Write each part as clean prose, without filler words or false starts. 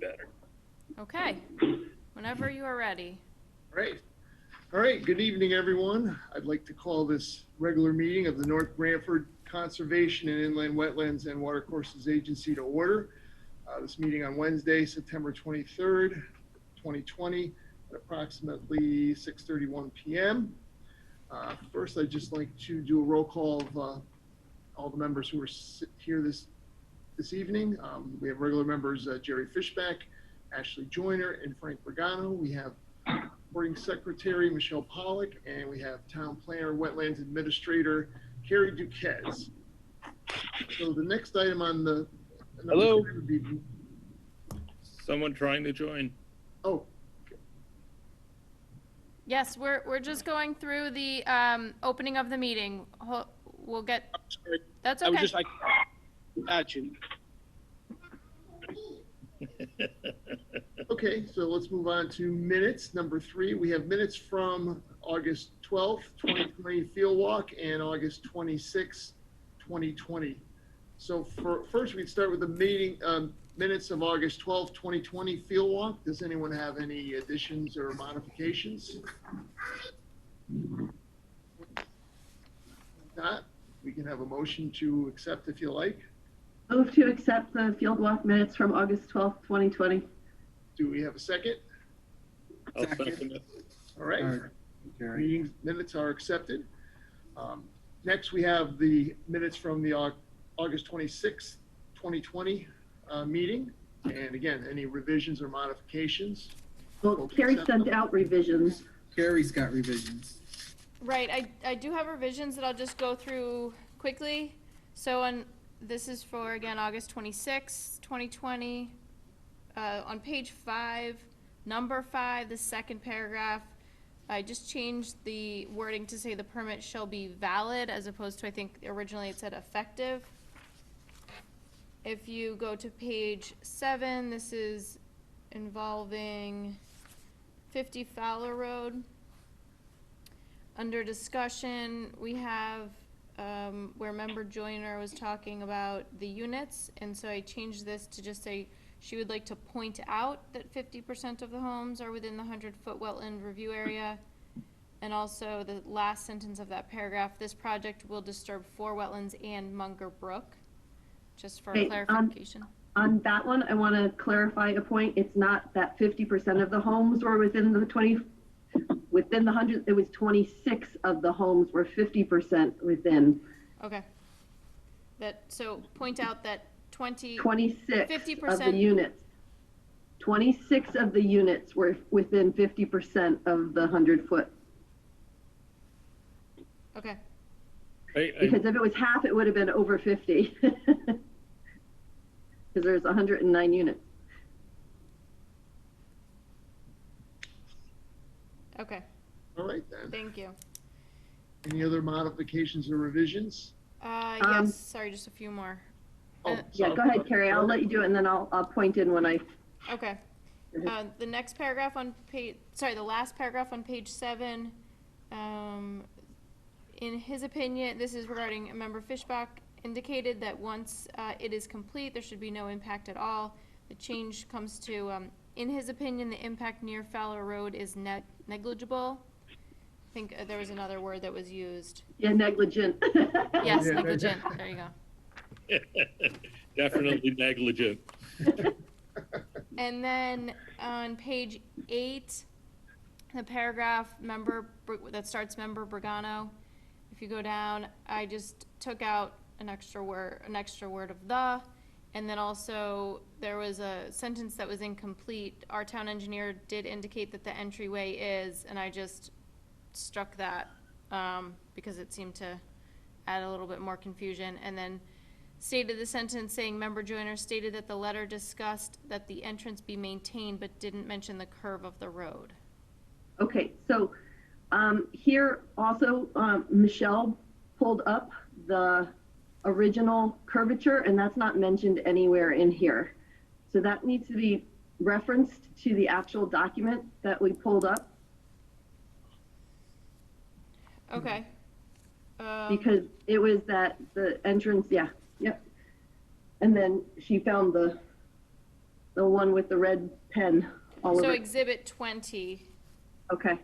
better. Okay, whenever you are ready. All right, good evening, everyone. I'd like to call this regular meeting of the North Branford Conservation and Inland Wetlands and Watercourses Agency to order. This meeting on Wednesday, September 23rd, 2020, at approximately 6:31 p.m. First, I'd just like to do a roll call of all the members who are here this evening. We have regular members Jerry Fishback, Ashley Joyner, and Frank Bragano. We have Recording Secretary Michelle Pollock, and we have Town Planner, Wetlands Administrator Carrie Duquesne. So the next item on the Hello? would be, Someone trying to join? oh, Yes, we're just going through the opening of the meeting. We'll get, Sorry, that's I was okay. just like, at you. okay, so let's move on to minutes. Number 3, we have minutes from August 12th, 2020 field walk and August 26th, 2020. So first, we'd start with the meeting minutes of August 12th, 2020 field walk. Does anyone have any additions or modifications? If not, we can have a motion to accept if you like. Move to accept the field walk minutes from August 12th, 2020. Do we have a second? I'll second it. All right. All right. Meeting minutes are accepted. Next, we have the minutes from the August 26th, 2020 meeting. And again, any revisions or modifications? Well, Carrie sent out revisions. Carrie's got revisions. Right, I do have revisions that I'll just go through quickly. So this is for, again, August 26th, 2020. On page 5, number 5, the second paragraph, I just changed the wording to say the permit shall be valid as opposed to, I think originally it said effective. If you go to page 7, this is involving 50 Fowler Road. Under discussion, we have where member Joyner was talking about the units, and so I changed this to just say she would like to point out that 50% of the homes are within the 100-foot wetland review area. And also the last sentence of that paragraph, this project will disturb 4 wetlands and Munger Brook, just for clarification. On that one, I want to clarify a point. It's not that 50% of the homes were within the 100, it was 26 of the homes were 50% within. Okay. So point out that 26 50% of the units. 26 of the units were within 50% of the 100-foot. Okay. Because if it was half, it would have been over 50. Because there's 109 units. Okay. All right, then. Thank you. Any other modifications or revisions? Yes, sorry, just a few more. Oh, Yeah, go ahead, Carrie. I'll let you do it, and then I'll point in when I. Okay. The next paragraph on page, the last paragraph on page 7, in his opinion, this is regarding member Fishbach, indicated that once it is complete, there should be no impact at all. The change comes to, in his opinion, the impact near Fowler Road is negligible. I think there was another word that was used. Yeah, negligent. Yes, Yeah, negligent. There you go. Definitely negligent. And then on page 8, the paragraph that starts member Bragano, if you go down, I just took out an extra word of the, and then also there was a sentence that was incomplete. Our town engineer did indicate that the entryway is, and I just struck that because it seemed to add a little bit more confusion. And then stated the sentence saying member Joyner stated that the letter discussed that the entrance be maintained but didn't mention the curve of the road. Okay, so here also Michelle pulled up the original curvature, and that's not mentioned anywhere in here. So that needs to be referenced to the actual document that we pulled up. Okay. Because it was that the entrance, yeah, yep. And then she found the The one with the red pen all So over it. exhibit 20. Okay.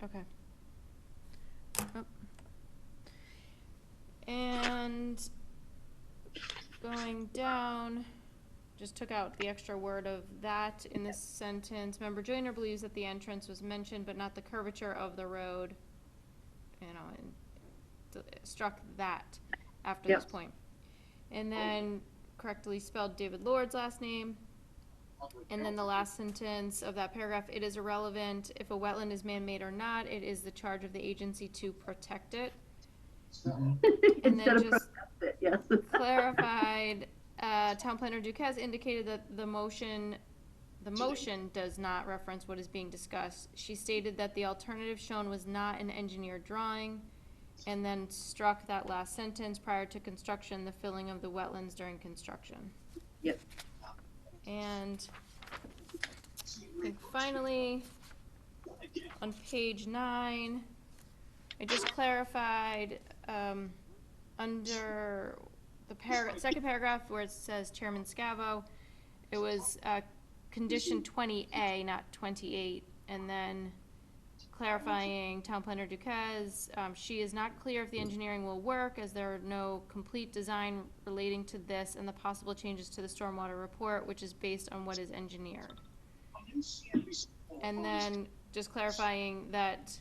Okay. Oh. And going down, just took out the extra word of that in this sentence. Member Joyner believes that the entrance was mentioned, but not the curvature of the road. You know, and struck that after this Yep. point. And then correctly spelled David Lord's last name. And then the last sentence of that paragraph, it is irrelevant if a wetland is man-made or not, it is the charge of the agency to protect it. And Instead then of just protest it, yes. clarified, Town Planner Duquesne indicated that the motion does not reference what is being discussed. She stated that the alternative shown was not an engineered drawing, and then struck that last sentence, prior to construction, the filling of the wetlands during construction. Yep. And I think finally, on page 9, I just clarified, under the second paragraph where it says Chairman Scavo, it was, condition 20A, not 28, and then clarifying Town Planner Duquesne, she is not clear if the engineering will work, as there are no complete design relating to this and the possible changes to the stormwater report, which is based on what is engineered. And then just clarifying that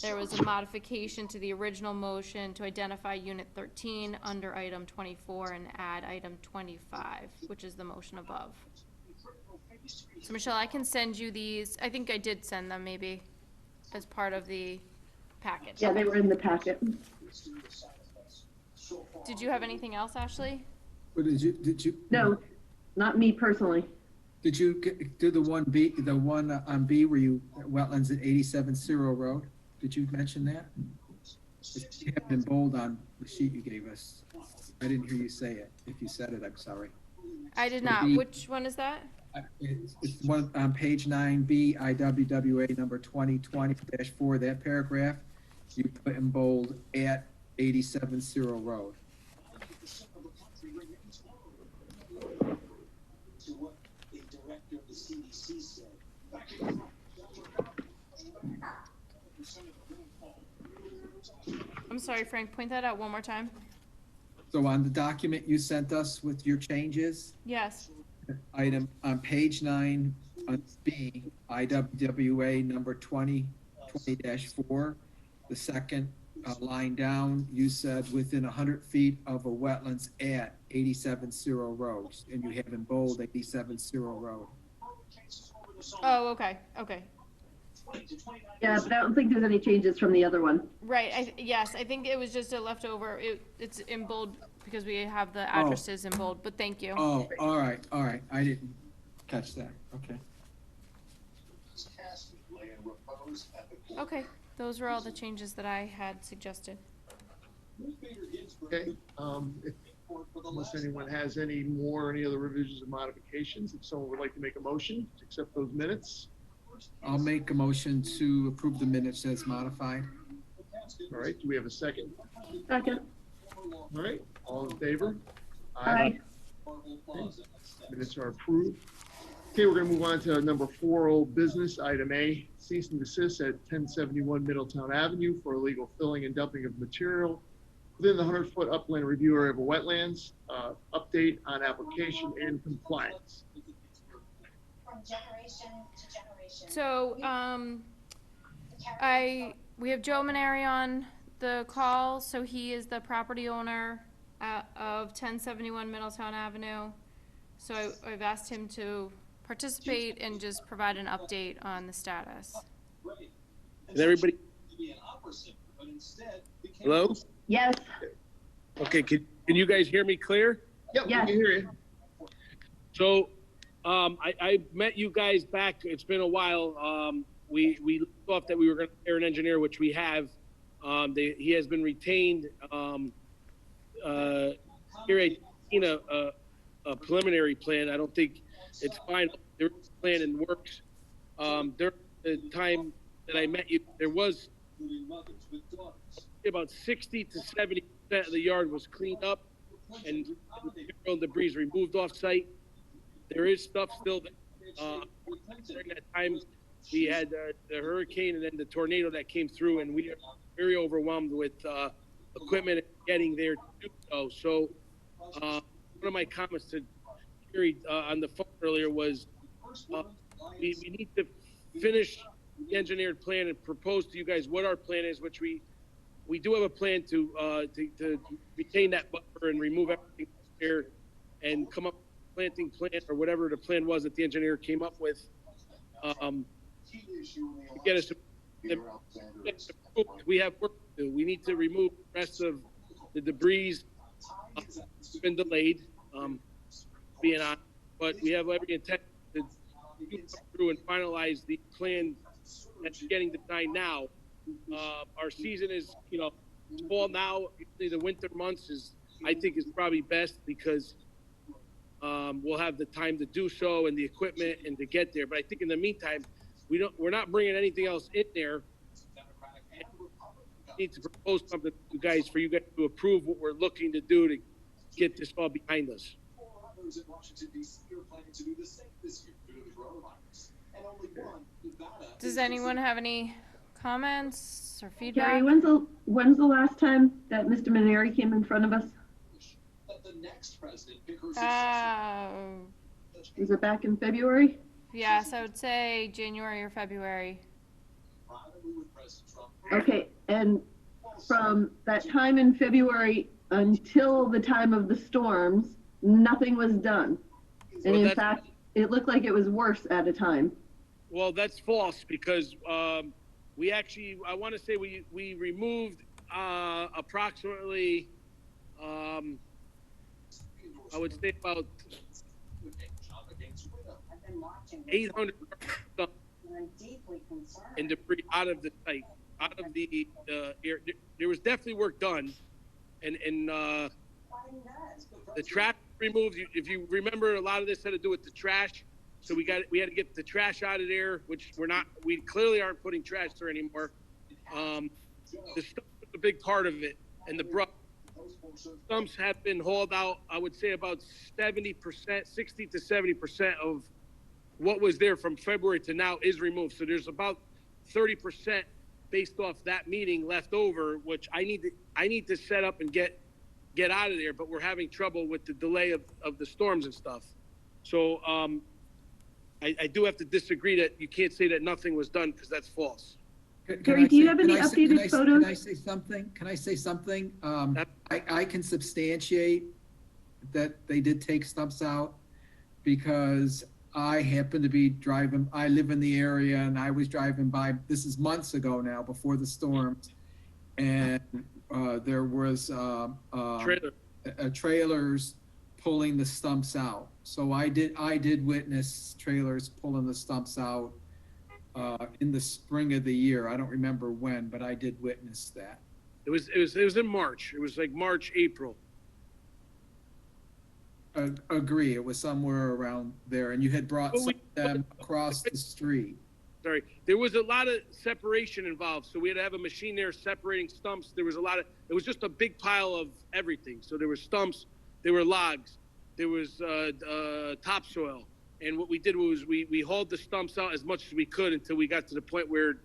there was a modification to the original motion to identify Unit 13 under item 24 and add item 25, which is the motion above. So Michelle, I can send you these. I think I did send them maybe as part of the package. Yeah, they were in the packet. Did you have anything else, Ashley? But did you? No, not me personally. Did you do the one on B where you, wetlands at 87 Cyril Road? Did you mention that? You have it in bold on the sheet you gave us. I didn't hear you say it. If you said it, I'm sorry. I did not. Which one is that? It's one on page 9B, IWWA number 2020-4, that paragraph, you put in bold at 87 Cyril Road. I'm sorry, Frank, point that out one more time. So on the document you sent us with your changes, Yes. item on page 9 on B, IWWA number 2020-4, the second line down, you said within 100 feet of a wetlands at 87 Cyril Road, and you have in bold 87 Cyril Road. Oh, okay, okay. Yeah, but I don't think there's any changes from the other one. Right, yes, I think it was just a leftover. It's in bold because we have the addresses in bold, but thank you. Oh, all right, I didn't catch that, okay. Okay, those were all the changes that I had suggested. Okay, unless anyone has any other revisions or modifications, if someone would like to make a motion to accept those minutes. I'll make a motion to approve the minutes as modified. All right, do we have a second? Second. All right, all in favor? Aye. Minutes are approved. Okay, we're gonna move on to number 4, old business, item A, cease and desist at 1071 Middletown Avenue for illegal filling and dumping of material within the 100-foot upland review area of wetlands, update on application and compliance. So, we have Joe Maneri on the call, so he is the property owner of 1071 Middletown Avenue. So I've asked him to participate and just provide an update on the status. Is everybody? Hello? Yes. Okay, can you guys hear me clear? Yep, we Yes. can hear you. So, I met you guys back, it's been a while. We thought that we were gonna hire an engineer, which we have. He has been retained, here a preliminary plan. I don't think it's final. there is a plan in works. During the time that I met you, there was about 60 to 70% of the yard was cleaned up and debris removed off site. There is stuff still that, during that time we had the hurricane and then the tornado that came through, and we are very overwhelmed with equipment getting there to do so. So one of my comments to Gary on the phone earlier was we need to finish the engineered plan and propose to you guys what our plan is, which we do have a plan to retain that buffer and remove everything there and come up with a planting plan or whatever the plan was that the engineer came up with. To get us, we have work to do. We need to remove the rest of the debris. It's been delayed, being on, but we have every intent to go through and finalize the plan that's getting designed now. Our season is, fall now. Usually the winter months I think is probably best because we'll have the time to do so and the equipment and to get there. But I think in the meantime, we're not bringing anything else in there. We need to propose something to you guys for you guys to approve what we're looking to do to get this all behind us. Does anyone have any comments or feedback? Gary, when's the last time that Mr. Maneri came in front of us? Was it back in February? Yes, I would say January or February. Okay, and from that time in February until the time of the storms, nothing was done. And in fact, it looked like it was worse at a time. Well, that's false because we actually, I want to say we removed approximately, I would say about 800 in debris out of the site, out of the air. There was definitely work done, and the trash removed. If you remember, a lot of this had to do with the trash. So we had to get the trash out of there, which we clearly aren't putting trash there anymore. The stump was a big part of it, and the brush. Stumps have been hauled out. I would say about 70%, 60 to 70% of what was there from February to now is removed. So there's about 30% based off that meeting left over, which I need to set up and get out of there. But we're having trouble with the delay of the storms and stuff. So I do have to disagree that you can't say that nothing was done because that's false. Gary, do you have any updated photos? Can I say something? I can substantiate that they did take stumps out because I happen to be driving, I live in the area and I was driving by, this is months ago now, before the storms, and there was trailers pulling the stumps out. So I did witness trailers pulling the stumps out in the spring of the year. I don't remember when, but I did witness that. It was in March. It was like March, April. Agree. It was somewhere around there, and you had brought some of them across the street. Sorry, there was a lot of separation involved. So we had to have a machine there separating stumps. There was it was just a big pile of everything. So there were stumps, there were logs, there was topsoil. And what we did was we hauled the stumps out as much as we could until we got to the point where,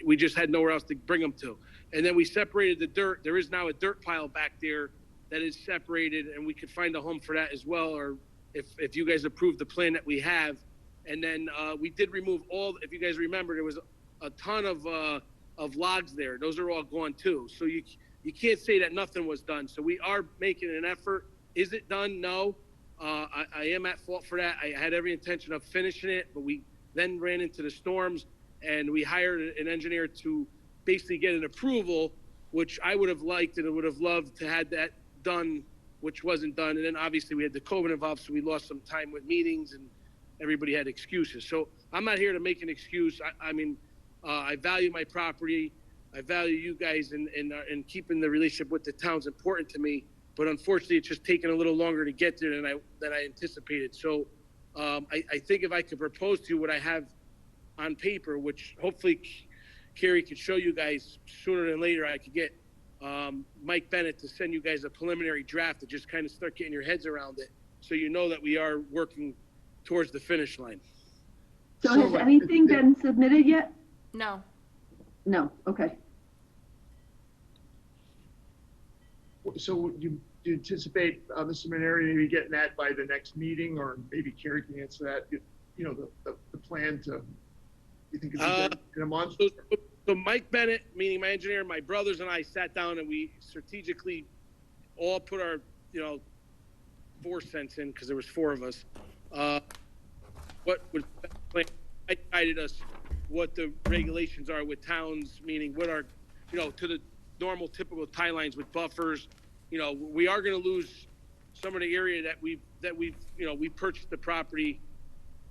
we just had nowhere else to bring them to. And then we separated the dirt. There is now a dirt pile back there that is separated, and we could find a home for that as well, or if you guys approve the plan that we have. And then we did remove if you guys remember, there was a ton of logs there. Those are all gone too. So you can't say that nothing was done. So we are making an effort. Is it done? No. I am at fault for that. I had every intention of finishing it, but we then ran into the storms, and we hired an engineer to basically get an approval, which I would have liked and would have loved to have that done, which wasn't done. And then obviously we had the COVID involved, so we lost some time with meetings and everybody had excuses. So I'm not here to make an excuse. I value my property. I value you guys, and keeping the relationship with the town's important to me. But unfortunately, it's just taken a little longer to get there than I anticipated. So I think if I could propose to you what I have on paper, which hopefully Carrie could show you guys sooner than later, I could get Mike Bennett to send you guys a preliminary draft to just kind of start getting your heads around it, so you know that we are working towards the finish line. So has anything been submitted yet? No. No, okay. So do you anticipate, Mr. Maneri, maybe getting that by the next meeting, or maybe Carrie can answer that, you know, the plan to, you think it's in a month? So Mike Bennett, meaning my engineer, my brothers and I sat down and we strategically all put our, 4 cents in, because there was 4 of us. What was I guided us what the regulations are with towns, meaning what are, to the normal typical tie lines with buffers. We are going to lose some of the area that we purchased the property.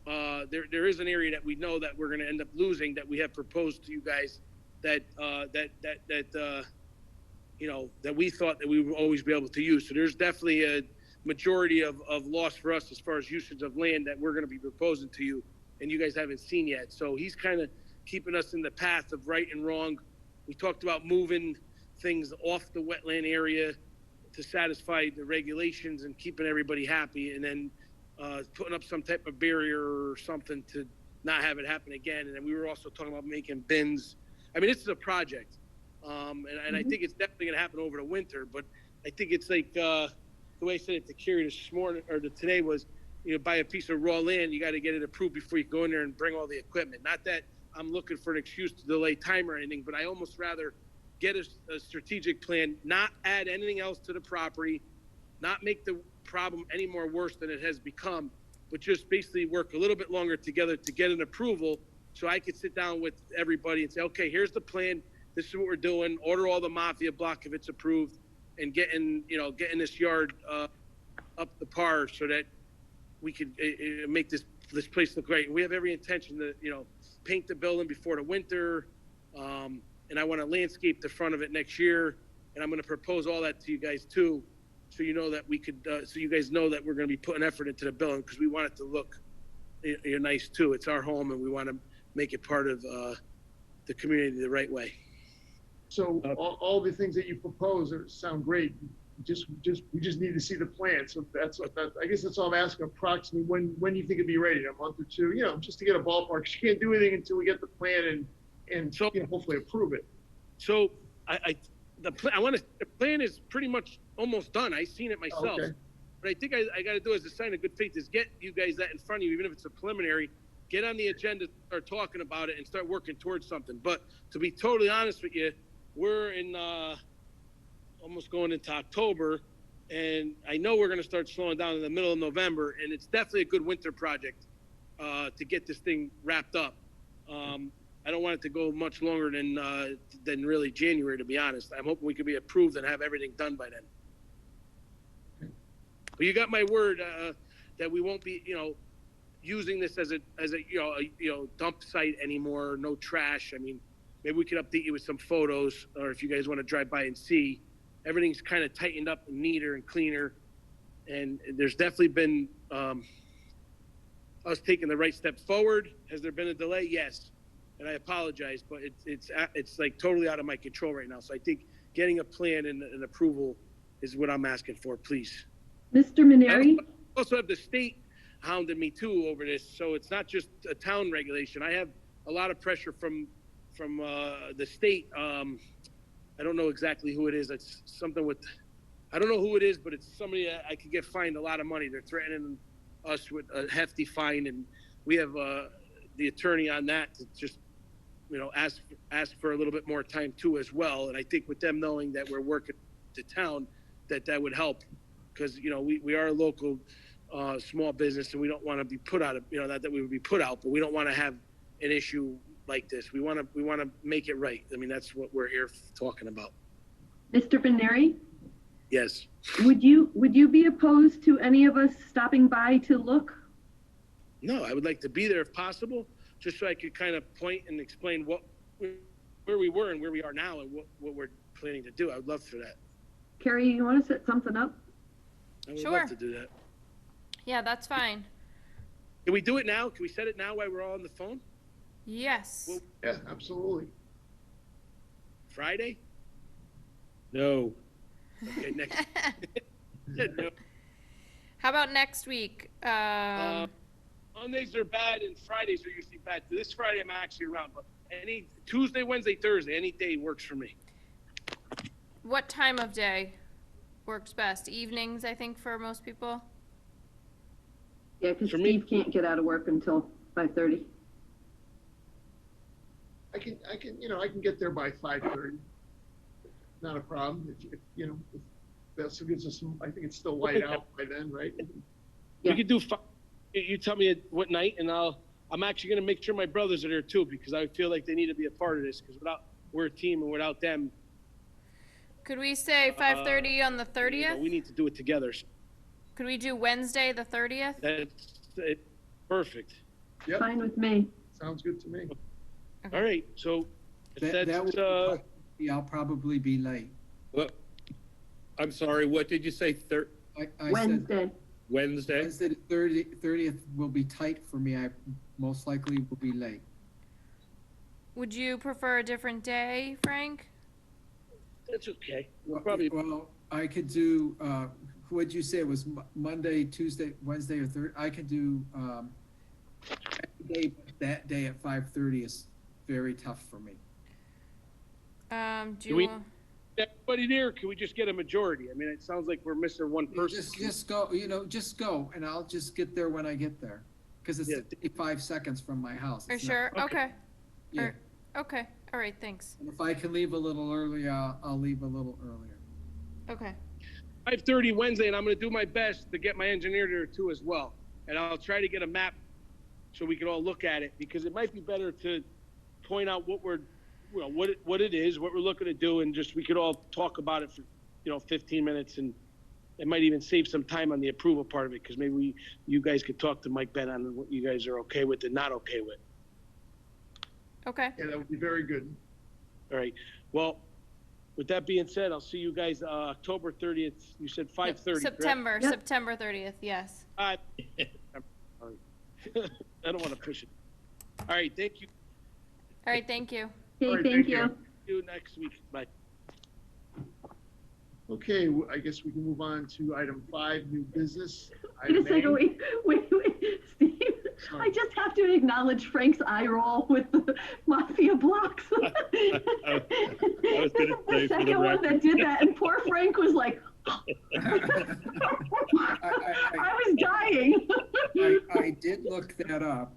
There is an area that we know that we're going to end up losing, that we have proposed to you guys that we thought that we would always be able to use. So there's definitely a majority of loss for us as far as usage of land that we're going to be proposing to you, and you guys haven't seen yet. So he's kind of keeping us in the path of right and wrong. We talked about moving things off the wetland area to satisfy the regulations and keeping everybody happy, and then putting up some type of barrier or something to not have it happen again. And then we were also talking about making bins. I mean, this is a project, and I think it's definitely going to happen over the winter. But I think it's like the way I said it to Carrie this morning or today was, buy a piece of raw land, you got to get it approved before you go in there and bring all the equipment. Not that I'm looking for an excuse to delay time or anything, but I almost rather get a strategic plan, not add anything else to the property, not make the problem any more worse than it has become, but just basically work a little bit longer together to get an approval, so I could sit down with everybody and say, okay, here's the plan. This is what we're doing. Order all the mafia block if it's approved, and getting this yard up the par so that we could make this place look great. We have every intention to, paint the building before the winter. And I want to landscape the front of it next year. And I'm going to propose all that to you guys too, so you know that we could, so you guys know that we're going to be putting effort into the building, because we want it to look nice too. It's our home, and we want to make it part of the community the right way. So all the things that you propose sound great. We just need to see the plan. So I guess that's all I'm asking. Approximately when do you think it'd be ready? A month or two? Just to get a ballpark. 'Cause you can't do anything until we get the plan and so, hopefully approve it. So the plan is pretty much almost done. I've seen it myself. Okay. But I think I got to do as a sign of good faith is get you guys that in front of you, even if it's a preliminary, get on the agenda, start talking about it, and start working towards something. But to be totally honest with you, we're in almost going into October, and I know we're going to start slowing down in the middle of November, and it's definitely a good winter project to get this thing wrapped up. I don't want it to go much longer than really January, to be honest. I'm hoping we can be approved and have everything done by then. But you got my word that we won't be, using this as a dump site anymore. No trash. I mean, maybe we could update you with some photos, or if you guys want to drive by and see. Everything's kind of tightened up and neater and cleaner, and there's definitely been us taking the right steps forward. Has there been a delay? Yes. And I apologize, but it's like totally out of my control right now. So I think getting a plan and an approval is what I'm asking for, please. Mr. Maneri? I also have the state hounding me too over this, so it's not just a town regulation. I have a lot of pressure from the state. I don't know exactly who it is. It's something with, I don't know who it is, but it's somebody that I could get fined a lot of money. They're threatening us with a hefty fine, and we have the attorney on that to just ask for a little bit more time too as well. And I think with them knowing that we're working to town, that would help, because we are a local small business, and we don't want to be put out of, not that we would be put out, but we don't want to have an issue like this. We want to make it right. I mean, that's what we're here talking about. Mr. Maneri? Yes. Would you be opposed to any of us stopping by to look? No, I would like to be there if possible, just so I could kind of point and explain where we were and where we are now, and what we're planning to do. I would love for that. Carrie, you want to set something up? I would Sure. love to do that. Yeah, that's fine. Can we do it now? Can we set it now while we're all on the phone? Yes. Well- Yeah, absolutely. Friday? No. Okay, next. No. How about next week? Mondays are bad and Fridays are usually bad. This Friday I'm actually around, but any Tuesday, Wednesday, Thursday, any day works for me. What time of day works best? Evenings, I think, for most people. Yeah, because For me- Steve can't get out of work until 5:30. I can get there by 5:30. Not a problem. If that still gives us some, I think it's still light out by then, right? Yeah. We could do. You tell me what night, and I'm actually going to make sure my brothers are there too, because I feel like they need to be a part of this. Because we're a team, and without them, Could we say 5:30 on the you 30th? know, we need to do it together. Could we do Wednesday, the 30th? That's it. Perfect. Yep, Fine with me. sounds good to me. All right. So That that's would, I'll probably be late. What? I'm sorry, what did you say, I said Wednesday. Wednesday? Wednesday the 30th will be tight for me. I most likely will be late. Would you prefer a different day, Frank? that's okay. Well, Probably. Well, I could do, what'd you say, it was Monday, Tuesday, Wednesday, or Thursday? I could do, that day at 5:30 is very tough for me. Do Do you we- want? Everybody there? Can we just get a majority? I mean, it sounds like we're missing one person. Just go, just go, and I'll just get there when I get there. Because it's Yeah. 55 seconds from my house. Are It's not- sure? okay. Okay. Yeah, Okay. All right. Thanks. and if I can leave a little earlier, I'll leave a little earlier. Okay. 5:30 Wednesday, and I'm going to do my best to get my engineer there too as well. And I'll try to get a map so we can all look at it, because it might be better to point out what what it is, what we're looking to do, and just we could all talk about it for 15 minutes, and it might even save some time on the approval part of it, because maybe you guys could talk to Mike Ben on what you guys are okay with and not okay with. Okay. Yeah, that would be very good. All right. Well, with that being said, I'll see you guys October 30th. You said 5:30. correct? September. Yep. September 30th. Yes. I'm sorry. I don't want to push it. All right. Thank you. All right. Thank you. All Okay, right, thank thank you. you. See you next week. Bye. Okay, I guess we can move on to item 5, new business. Wait a Item second, A. wait, Steve. I Sorry. just have to acknowledge Frank's eye roll with the mafia blocks. was gonna This is say the for the second one that record. did that, and poor Frank was like, I was dying. I did look that up,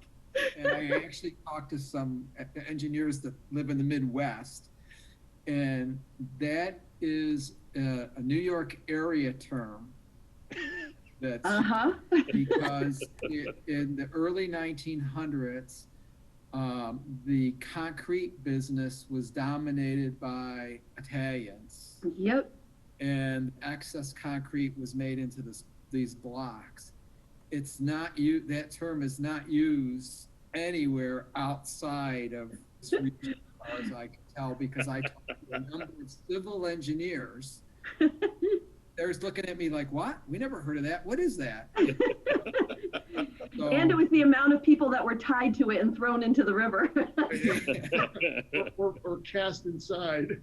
and I actually talked to some engineers that live in the Midwest, and that is a New York area term. That's Uh-huh. because in the early 1900s, the concrete business was dominated by Italians, Yep. and excess concrete was made into these blocks. It's not that term is not used anywhere outside of this region, as far as I can tell, because I talked to a number of civil engineers. They're looking at me like, what? We never heard of that. What is that? So- And it was the amount of people that were tied to it and thrown into the river. or cast inside.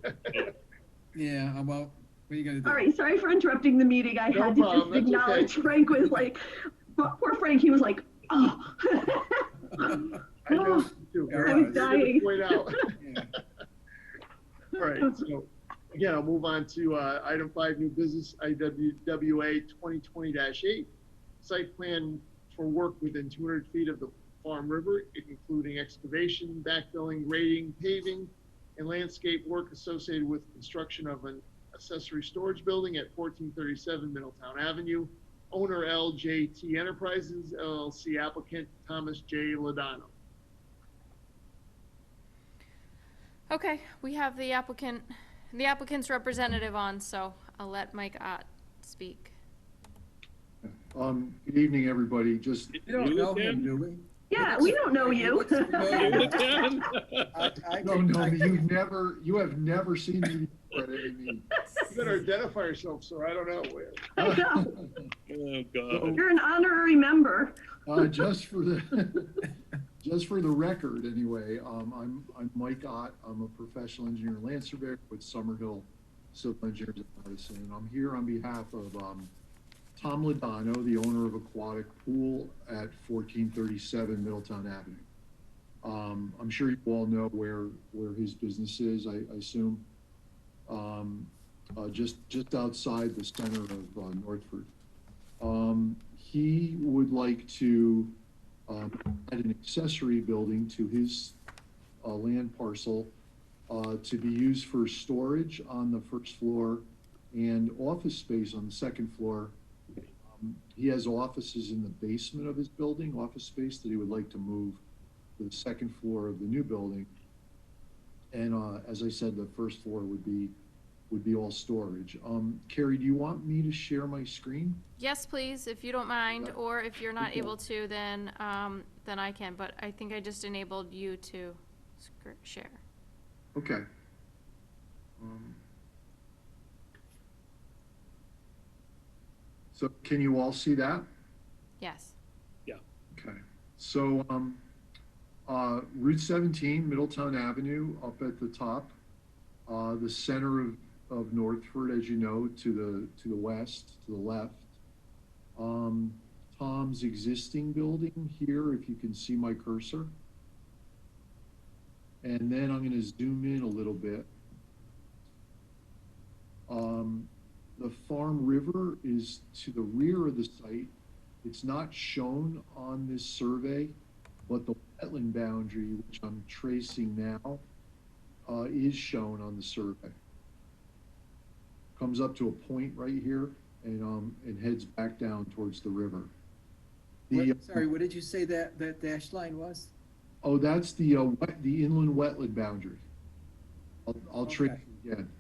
Yeah, well, what are you gonna do? All right, sorry for interrupting the meeting. I No had to problem, just that's acknowledge okay. Frank was like, poor Frank, he was like, oh. I know too. I Very was good to dying. point out. Yeah. All right, so again, I'll move on to item 5, new business, IWWA 2020-8, site plan for work within 200 feet of the Farm River, including excavation, backfilling, grading, paving, and landscape work associated with construction of an accessory storage building at 1437 Middletown Avenue. Owner LJT Enterprises LLC, applicant Thomas J. Lodano. Okay. We have the applicant's representative on, so I'll let Mike Ott speak. Good evening, everybody. Just, We don't know him, do we? Yeah, we don't know you. Looks familiar. no, you have never seen me before at any meeting. You better identify yourself, sir. I don't know. I know. Oh, God. You're an honorary member. Just for the, just for the record, anyway, I'm Mike Ott. I'm a professional engineer and land surveyor with Summerhill Civil Engineers and Artisan, and I'm here on behalf of Tom Lodano, the owner of Aquatic Pool at 1437 Middletown Avenue. I'm sure you all know where his business is, I assume. Just outside the center of Northford. He would like to add an accessory building to his land parcel to be used for storage on the first floor and office space on the second floor. He has offices in the basement of his building, office space that he would like to move to the second floor of the new building. And as I said, the first floor would be all storage. Carrie, do you want me to share my screen? Yes, please, if you don't mind, Yeah. or if you're not Okay. able to, then I can, but I think I just enabled you to share. Okay. So can you all see that? Yes. Okay. So Route 17, Middletown Avenue, up at the top, the center of Northford, as you know, to the west, to the left. Tom's existing building here, if you can see my cursor. And then I'm going to zoom in a little bit. The Farm River is to the rear of the site. It's not shown on this survey, but the wetland boundary, which I'm tracing now, is shown on the survey. Comes up to a point right here and heads back down towards the river. Sorry, what did you say that dash line was? Oh, that's the inland wetland boundary. I'll trace Okay. it again.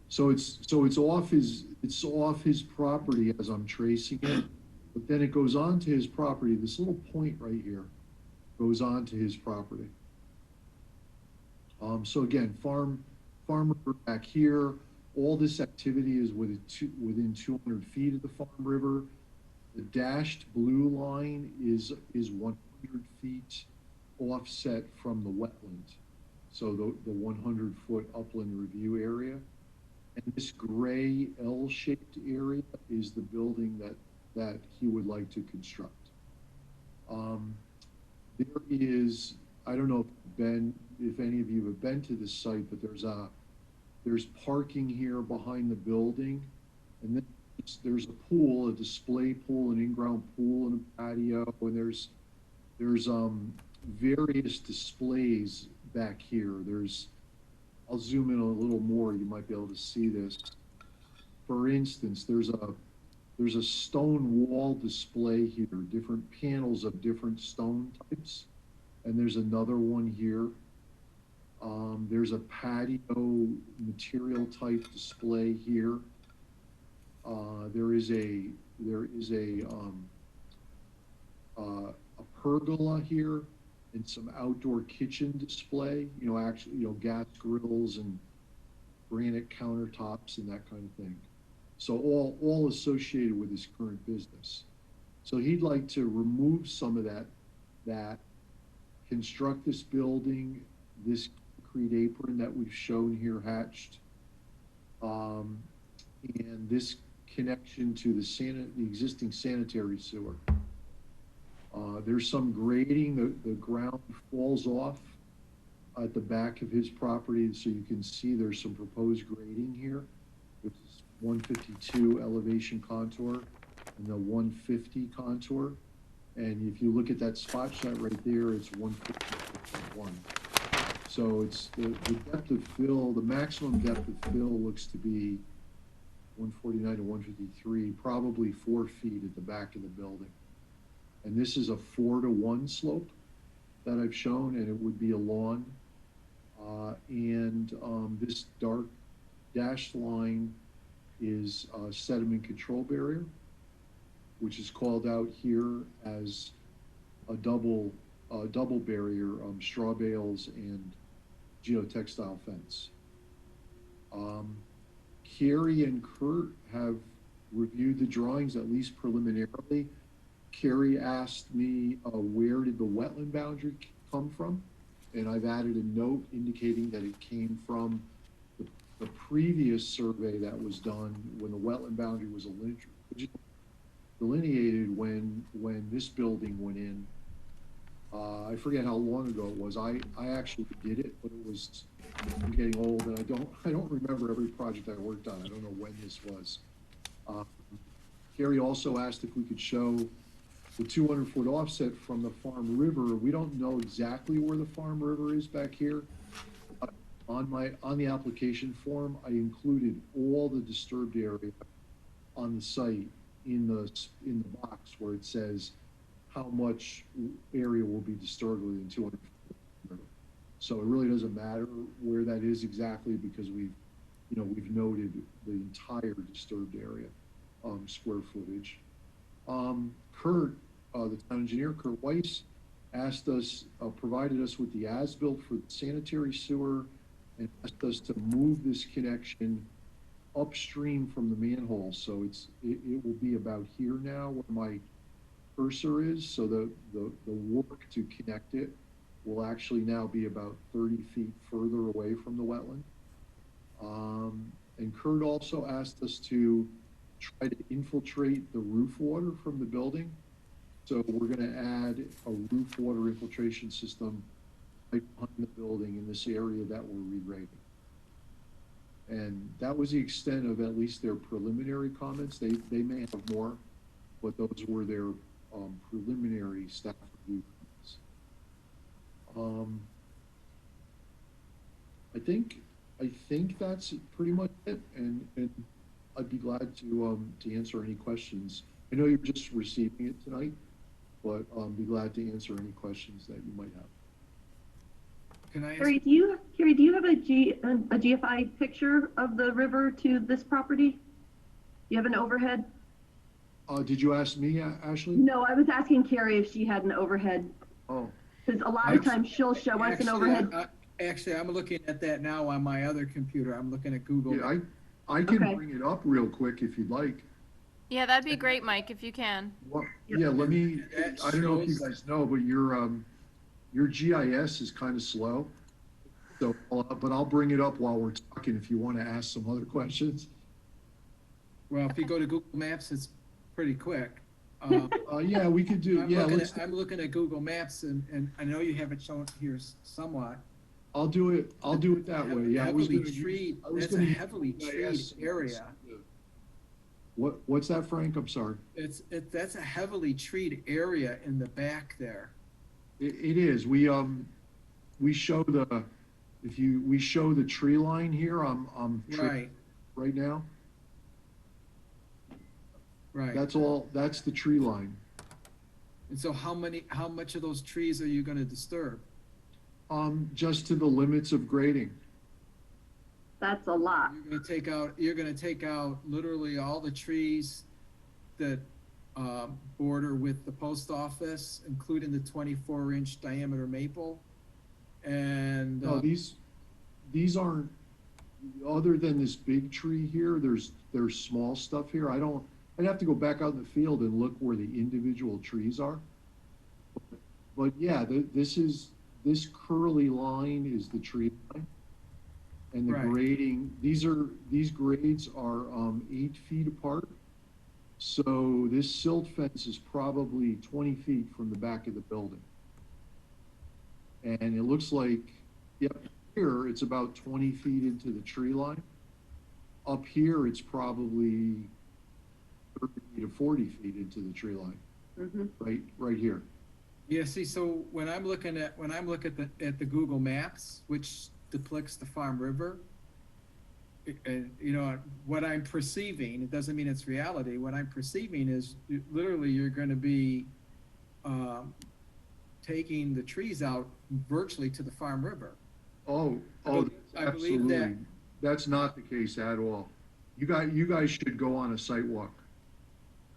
So it's off his property as I'm tracing it, but then it goes on to his property. This little point right here goes on to his property. So again, farm river back here. All this activity is within 200 feet of the farm river. The dashed blue line is 100 feet offset from the wetland. So the 100-foot upland review area. And this gray L-shaped area is the building that he would like to construct. There is, I don't know if any of you have been to this site, but there's parking here behind the building, and then there's a pool, a display pool, an in-ground pool, and a patio, and there's various displays back here. I'll zoom in a little more, you might be able to see this. For instance, there's a stone wall display here, different panels of different stone types, and there's another one here. There's a patio material type display here. There is a pergola here and some outdoor kitchen display, gas grills and granite countertops and that kind of thing. So all associated with his current business. So he'd like to remove some of that, construct this building, this concrete apron that we've shown here hatched, and this connection to the existing sanitary sewer. There's some grading. The ground falls off at the back of his property, so you can see there's some proposed grading here. There's 152 elevation contour and the 150 contour. And if you look at that spot shot right there, it's 150.1. So it's the depth of fill, the maximum depth of fill looks to be 149 to 153, probably 4 feet at the back of the building. And this is a 4-to-1 slope that I've shown, and it would be a lawn. This dark dashed line is a sediment control barrier, which is called out here as a double barrier, straw bales and geotextile fence. Carrie and Kurt have reviewed the drawings, at least preliminarily. Carrie asked me, where did the wetland boundary come from? And I've added a note indicating that it came from the previous survey that was done when the wetland boundary was delineated when this building went in. I forget how long ago it was. I actually did it, but it was, I'm getting old and I don't remember every project I worked on. I don't know when this was. Carrie also asked if we could show the 200-foot offset from the Farm River. We don't know exactly where the Farm River is back here. On the application form, I included all the disturbed area on the site in the box where it says how much area will be disturbed within 200 feet. So it really doesn't matter where that is exactly because we've noted the entire disturbed area, square footage. Kurt, the town engineer, Kurt Weiss, provided us with the as-built for the sanitary sewer and asked us to move this connection upstream from the manhole. So it will be about here now where my cursor is. So the work to connect it will actually now be about 30 feet further away from the wetland. And Kurt also asked us to try to infiltrate the roof water from the building. So we're going to add a roof water infiltration system right behind the building in this area that we're regrading. And that was the extent of at least their preliminary comments. They may have more, but those were their preliminary staff review comments. I think that's pretty much it, and I'd be glad to answer any questions. I know you're just receiving it tonight, but be glad to answer any questions that you might have. Can I ask? Carrie, do you have a GFI picture of the river to this property? Do you have an overhead? Did you ask me, Ashley? No, I was asking Carrie if she had an overhead. Oh. Because a lot of times she'll show us an overhead. Actually, I'm looking at that now on my other computer. I'm looking at Google. Yeah, I can Okay. bring it up real quick if you'd like. Yeah, that'd be great, Mike, if you can. Well, yeah, let me, I don't know if you guys know, but your GIS is kind of slow. So, but I'll bring it up while we're talking if you want to ask some other questions. Well, if you go to Google Maps, it's pretty quick. Yeah, we could do, I'm looking at Google Maps and I know you have it shown here somewhat. I'll do it that way. Yeah, That's a heavily treated area. What's that, Frank? I'm sorry. That's a heavily treated area in the back there. It is. We show the tree line here. Right now. Right. That's the tree line. And so how much of those trees are you going to disturb? Just to the limits of grading. That's a lot. You're gonna take out literally all the trees that border with the post office, including the 24-inch diameter maple. And no, these aren't, other than this big tree here, there's small stuff here. I'd have to go back out in the field and look where the individual trees are. But yeah, this curly line is the tree line. And the grading, these grades are 8 feet apart. So this silt fence is probably 20 feet from the back of the building. And it looks like, yep, here it's about 20 feet into the tree line. Up here, it's probably 30 to 40 feet into the tree line. Mm-hmm. Right here. Yeah, see, so when I'm looking at the Google Maps, which depicts the Farm River, and what I'm perceiving, it doesn't mean it's reality. What I'm perceiving is literally you're going to be taking the trees out virtually to the Farm River. Oh, I believe that. That's not the case at all. You guys should go on a site walk.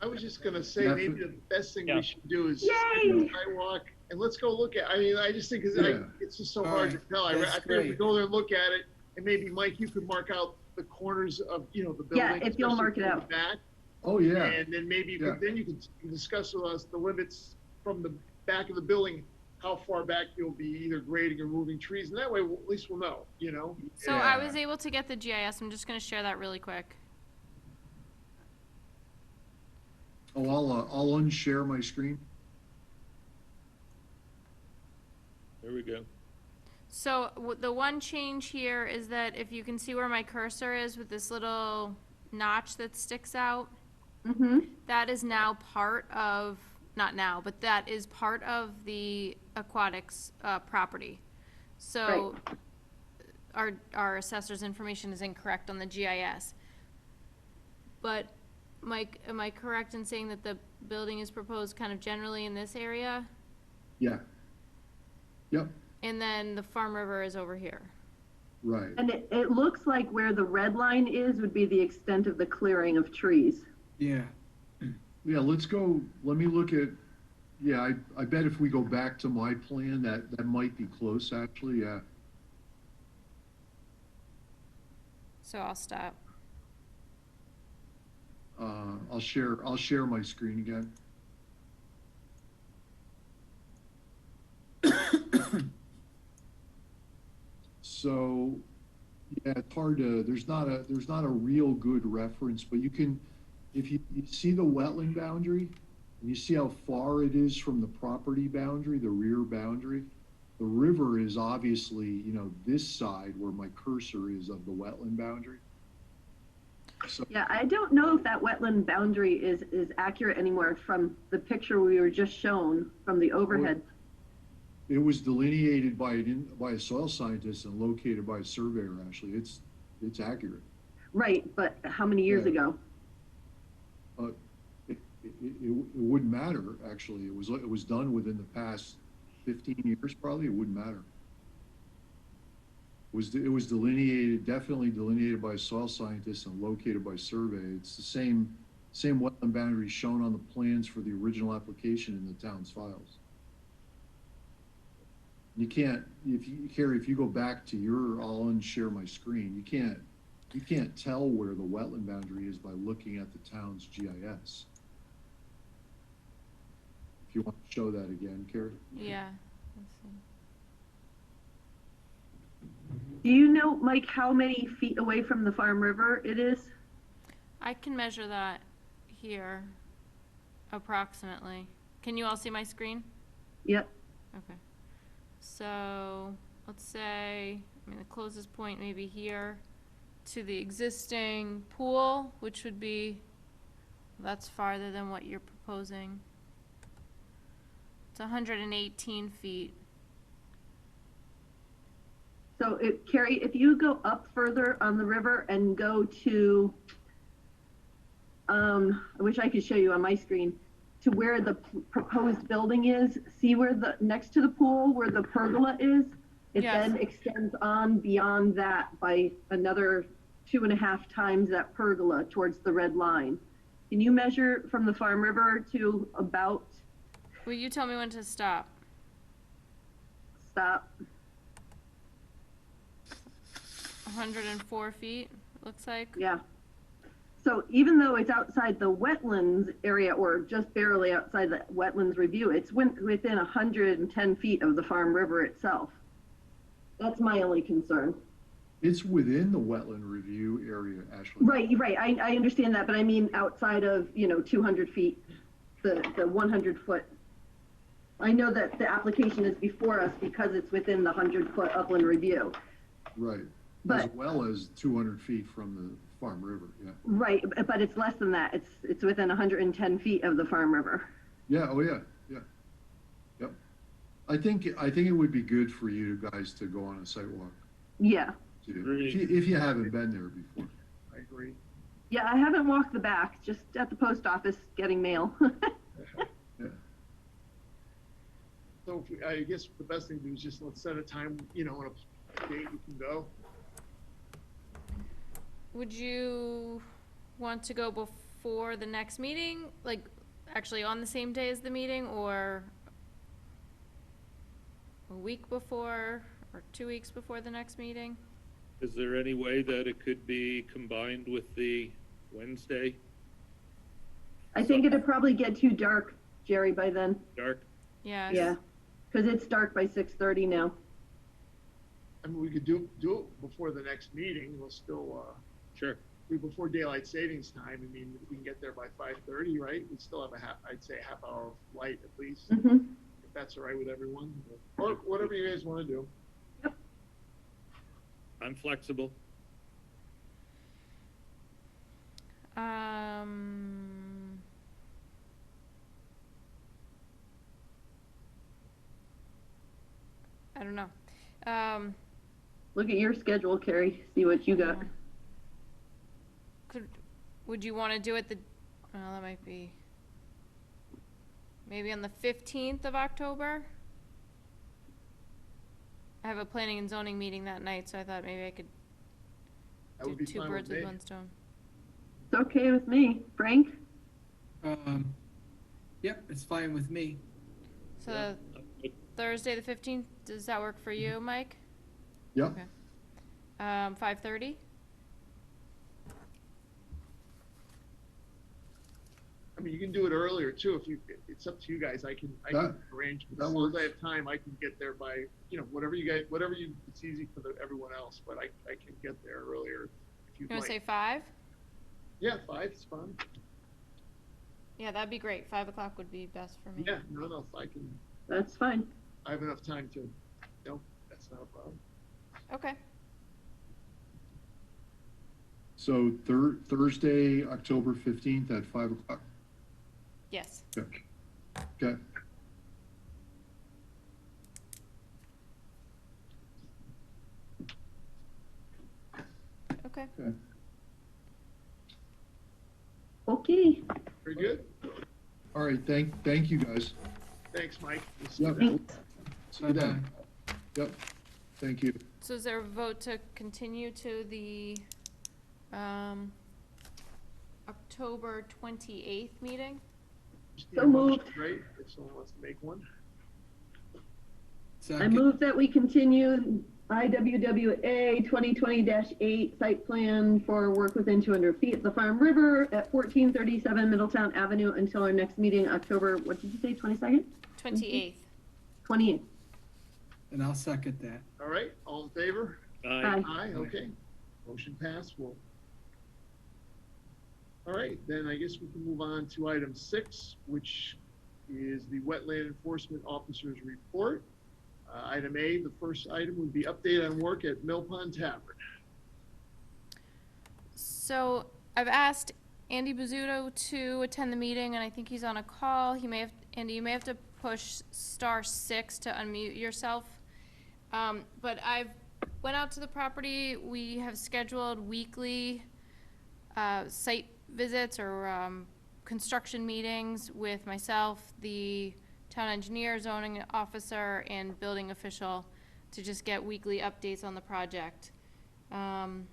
I was just gonna say, maybe the best thing we should do is Yay! sidewalk, and let's go look at, I just think it's just so All hard right. to tell. I That's figured we great. go there and look at it, and maybe Mike, you could mark out the corners of, the building. Yeah, if you'll especially mark it from out. the back. Oh, yeah. And then maybe you Yeah. could, then you could discuss with us the limits from the back of the building, how far back you'll be either grading or moving trees, and that way, at least we'll know, you know? So I Yeah. was able to get the GIS. I'm just gonna share that really quick. Oh, I'll unshare my screen. There we go. So the one change here is that if you can see where my cursor is with this little notch that sticks out, Mm-hmm. that is now part of, not now, but that is part of the aquatics property. So our assessor's information is incorrect on the GIS. But Mike, am I correct in saying that the building is proposed kind of generally in this area? Yeah. Yep, And then the Farm River is over here. right. And it looks like where the red line is would be the extent of the clearing of trees. Yeah, Yeah, let's go, let me look at, yeah, I bet if we go back to my plan, that might be close, actually, yeah. So I'll stop. I'll share my screen again. So, yeah, it's hard to, there's not a real good reference, but you can, if you see the wetland boundary, and you see how far it is from the property boundary, the rear boundary, the river is obviously, you know, this side where my cursor is of the wetland boundary. So, Yeah, I don't know if that wetland boundary is accurate anymore from the picture we were just shown from the overhead. it was delineated by a soil scientist and located by a surveyor, actually. It's accurate. Right, but how many years Yeah. ago? It wouldn't matter, actually. It was done within the past 15 years, probably. It wouldn't matter. It was delineated, definitely delineated by a soil scientist and located by survey. It's the same wetland boundary shown on the plans for the original application in the town's files. You can't, Carrie, if you go back to I'll unshare my screen, you can't tell where the wetland boundary is by looking at the town's GIS. If you want to show that again, Carrie. Yeah. Let's see. Do you know, Mike, how many feet away from the Farm River it is? I can measure that here, approximately. Can you all see my screen? Yep. Okay. So let's say, I mean, the closest point may be here to the existing pool, which would be, that's farther than what you're proposing. It's 118 feet. So Carrie, if you go up further on the river and go to, I wish I could show you on my screen, to where the proposed building is, see where next to the pool, where the pergola is? It Yes. then extends on beyond that by another 2.5 times that pergola towards the red line. Can you measure from the Farm River to about, Will you tell me when to stop? stop? 104 feet, it looks like. Yeah. So even though it's outside the wetlands area, or just barely outside the wetlands review, it's within 110 feet of the Farm River itself. That's my only concern. It's within the wetland review area, Ashley. Right. I understand that, but I mean outside of, 200 feet, the 100 foot. I know that the application is before us because it's within the 100-foot upland review. Right. As But, well as 200 feet from the Farm River, yeah. right, but it's less than that. It's within 110 feet of the Farm River. Yeah, oh yeah, yeah. Yep. I think it would be good for you guys to go on a site walk. Yeah. If you haven't been there before. I agree. Yeah, I haven't walked the back, just at the post office getting mail. Yeah. So I guess the best thing to do is just let's set a time, and a date we can go. Would you want to go before the next meeting? Like, actually on the same day as the meeting, or a week before, or 2 weeks before the next meeting? Is there any way that it could be combined with the Wednesday? I think it'd probably get too dark, Jerry, by then. Dark? Yeah. Yeah, because it's dark by 6:30 now. I mean, we could do it before the next meeting. We'll still, Sure. before daylight savings time. I mean, if we can get there by 5:30, right? We still have I'd say a half hour of light at least, Mm-hmm. if that's all right with everyone. Or whatever you guys want to do. I'm flexible. I don't know. Look at your schedule, Carrie, see what you got. Would you want to do it well, that might be, maybe on the 15th of October? I have a planning and zoning meeting that night, so I thought maybe I could That do would be two fine birds with with me. one stone. It's okay with me. Frank? Yep, it's fine with me. So Thursday the 15th, does that work for you, Mike? Yep. Okay. 5:30? I mean, you can do it earlier too, it's up to you guys. I can arrange, that as long as works. I have time, I can get there by, whatever it's easy for everyone else, but I can get there earlier if you'd You want to say like. 5? Yeah, 5 is fine. Yeah, that'd be great. 5 o'clock would be best for me. Yeah, no, I can, That's fine. I have enough time to, that's not a problem. Okay. So Thursday, October 15th at 5 o'clock. Yes. Okay. Okay. Okay. Okay. Okay. Very good. All right, thank you, guys. Thanks, Mike. We'll see you Yep. then. Thanks. See you then. Yep, thank you. So is there a vote to continue to the October 28th meeting? Just need So a motion, moved. right? If someone wants to make one. I Second. move that we continue IWWA 2020-8 site plan for work within 200 feet of the Farm River at 1437 Middletown Avenue until our next meeting, October, what did you say, 22nd? 28th. 28th. And I'll second that. All right, all in favor? Aye. Aye, okay. Motion passed. All right, then I guess we can move on to item 6, which is the Wetland Enforcement Officer's Report. Item A, the first item would be update on work at Mill Pond Tavern. So I've asked Andy Bizzuto to attend the meeting, and I think he's on a call. Andy, you may have to push *6 to unmute yourself. But I've went out to the property. We have scheduled weekly site visits or construction meetings with myself, the town engineer, zoning officer, and building official to just get weekly updates on the project. And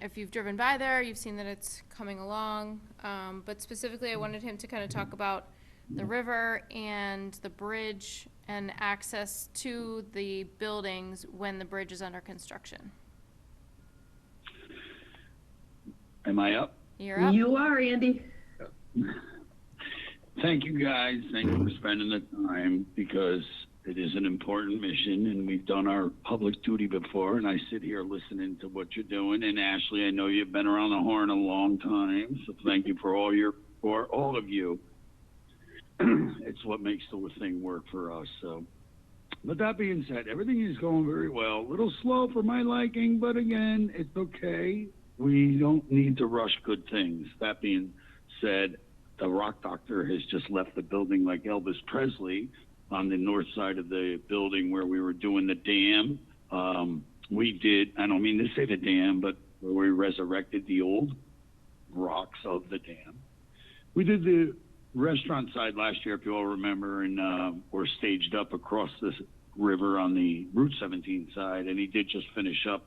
if you've driven by there, you've seen that it's coming along. But specifically, I wanted him to kind of talk about the river and the bridge and access to the buildings when the bridge is under construction. Am I up? You're up. You are, Andy. Thank you, guys. Thank you for spending the time because it is an important mission and we've done our public duty before, and I sit here listening to what you're doing. And Ashley, I know you've been around the horn a long time, so thank you for all of you. It's what makes the thing work for us. So, but that being said, everything is going very well. A little slow for my liking, but again, it's okay. We don't need to rush good things. That being said, the rock doctor has just left the building like Elvis Presley on the north side of the building where we were doing the dam. We did, I don't mean to say the dam, but where we resurrected the old rocks of the dam. We did the restaurant side last year, if you all remember, and we're staged up across this river on the Route 17 side, and he did just finish up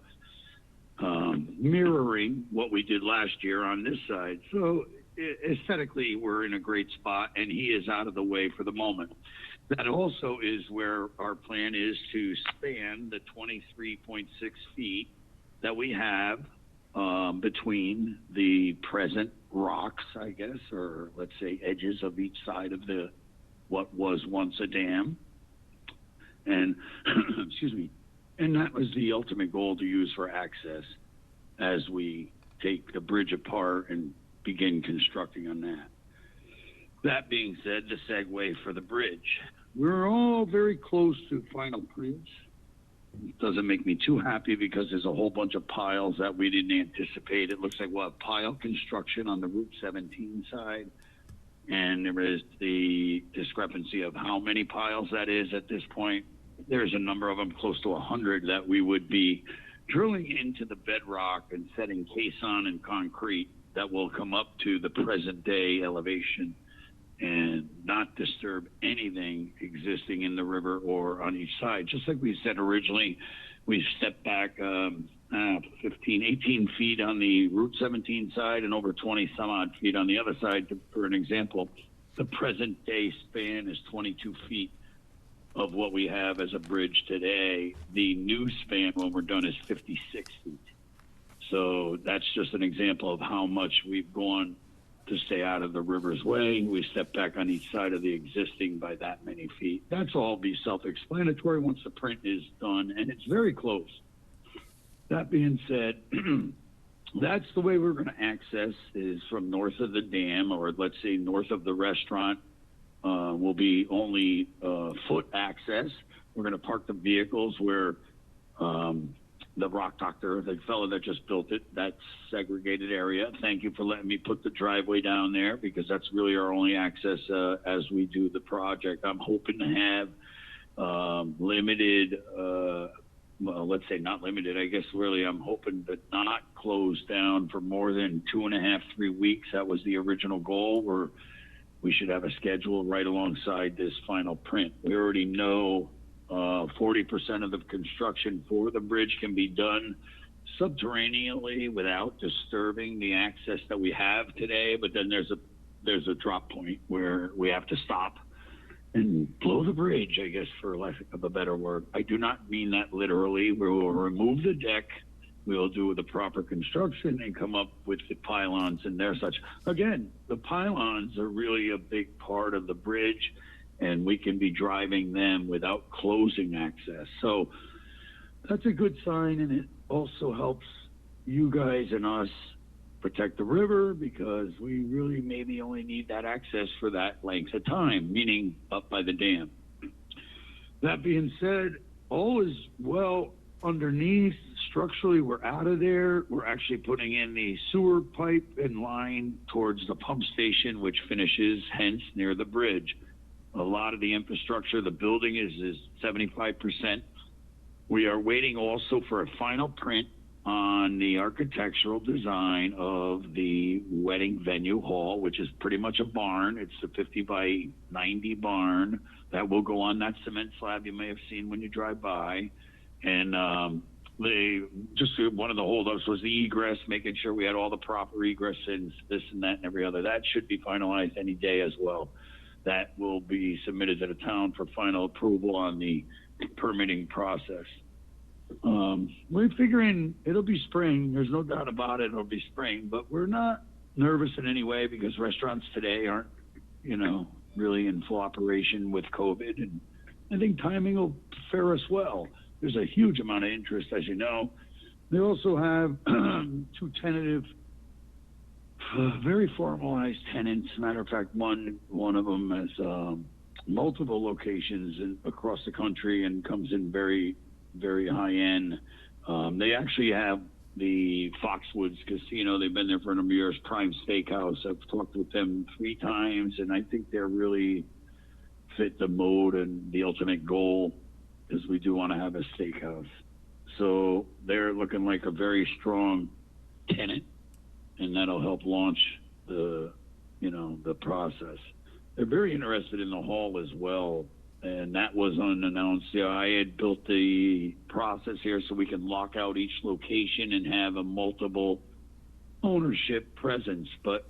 mirroring what we did last year on this side. So aesthetically, we're in a great spot, and he is out of the way for the moment. That also is where our plan is to span the 23.6 feet that we have between the present rocks, I guess, or let's say edges of each side of what was once a dam. And, excuse me, and that was the ultimate goal, to use for access as we take the bridge apart and begin constructing on that. That being said, the segue for the bridge. We're all very close to final prints. It doesn't make me too happy because there's a whole bunch of piles that we didn't anticipate. It looks like we'll have pile construction on the Route 17 side. And there is the discrepancy of how many piles that is at this point. There's a number of them, close to 100, that we would be drilling into the bedrock and setting caisson and concrete that will come up to the present day elevation and not disturb anything existing in the river or on each side. Just like we said originally, we stepped back 18 feet on the Route 17 side and over 20 some odd feet on the other side. For an example, the present day span is 22 feet of what we have as a bridge today. The new span when we're done is 56 feet. So that's just an example of how much we've gone to stay out of the river's way. We step back on each side of the existing by that many feet. That's all be self-explanatory once the print is done, and it's very close. That being said, that's the way we're going to access, is from north of the dam, or let's say north of the restaurant, will be only foot access. We're going to park the vehicles where the rock doctor, the fellow that just built it, that segregated area. Thank you for letting me put the driveway down there, because that's really our only access as we do the project. I'm hoping to have limited, well, let's say not limited, I guess really I'm hoping to not close down for more than 2.5, 3 weeks. That was the original goal, where we should have a schedule right alongside this final print. We already know 40% of the construction for the bridge can be done subterraneously without disturbing the access that we have today. But then there's a drop point where we have to stop and blow the bridge, I guess, for lack of a better word. I do not mean that literally. We will remove the deck. We will do the proper construction and come up with the pylons and their such. Again, the pylons are really a big part of the bridge, and we can be driving them without closing access. So that's a good sign, and it also helps you guys and us protect the river, because we really maybe only need that access for that length of time, meaning up by the dam. That being said, all is well underneath. Structurally, we're out of there. We're actually putting in the sewer pipe and line towards the pump station, which finishes hence near the bridge. A lot of the infrastructure, the building is 75%. We are waiting also for a final print on the architectural design of the wedding venue hall, which is pretty much a barn. It's a 50 by 90 barn that will go on that cement slab you may have seen when you drive by. And one of the holdups was the egress, making sure we had all the proper egress and this and that and every other. That should be finalized any day as well. That will be submitted to the town for final approval on the permitting process. We're figuring it'll be spring. There's no doubt about it. It'll be spring, but we're not nervous in any way, because restaurants today aren't, really in full operation with COVID. And I think timing will fare us well. There's a huge amount of interest, as you know. They also have 2 tentative, very formalized tenants. Matter of fact, one of them has multiple locations across the country and comes in very, very high end. They actually have the Foxwoods Casino. They've been there for a number of years. Prime Steakhouse. I've talked with them 3 times, and I think they're really fit the mode and the ultimate goal, is we do want to have a steakhouse. So they're looking like a very strong tenant, and that'll help launch the process. They're very interested in the hall as well, and that was unannounced. I had built the process here so we can lock out each location and have a multiple ownership presence, but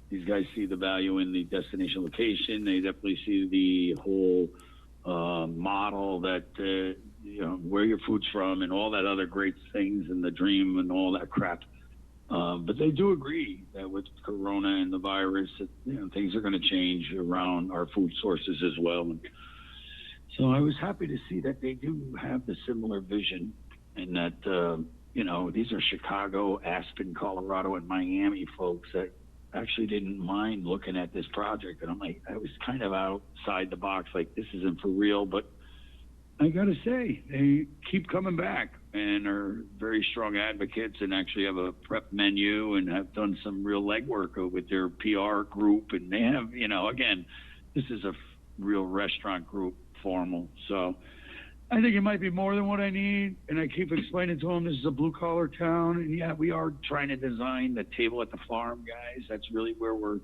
these guys see the value in the destination location. They definitely see the whole model that where your food's from and all that other great things and the dream and all that crap. But they do agree that with Corona and the virus, that, things are going to change around our food sources as well. And so I was happy to see that they do have the similar vision, and that, these are Chicago, Aspen, Colorado, and Miami folks that actually didn't mind looking at this project. And I'm like, I was kind of outside the box, like, this isn't for real. But I got to say, they keep coming back and are very strong advocates, and actually have a prep menu and have done some real legwork with their PR group. And they have, again, this is a real restaurant group, formal. So I think it might be more than what I need. And I keep explaining to them, this is a blue collar town. And yeah, we are trying to design the table at the farm, guys. That's really where we're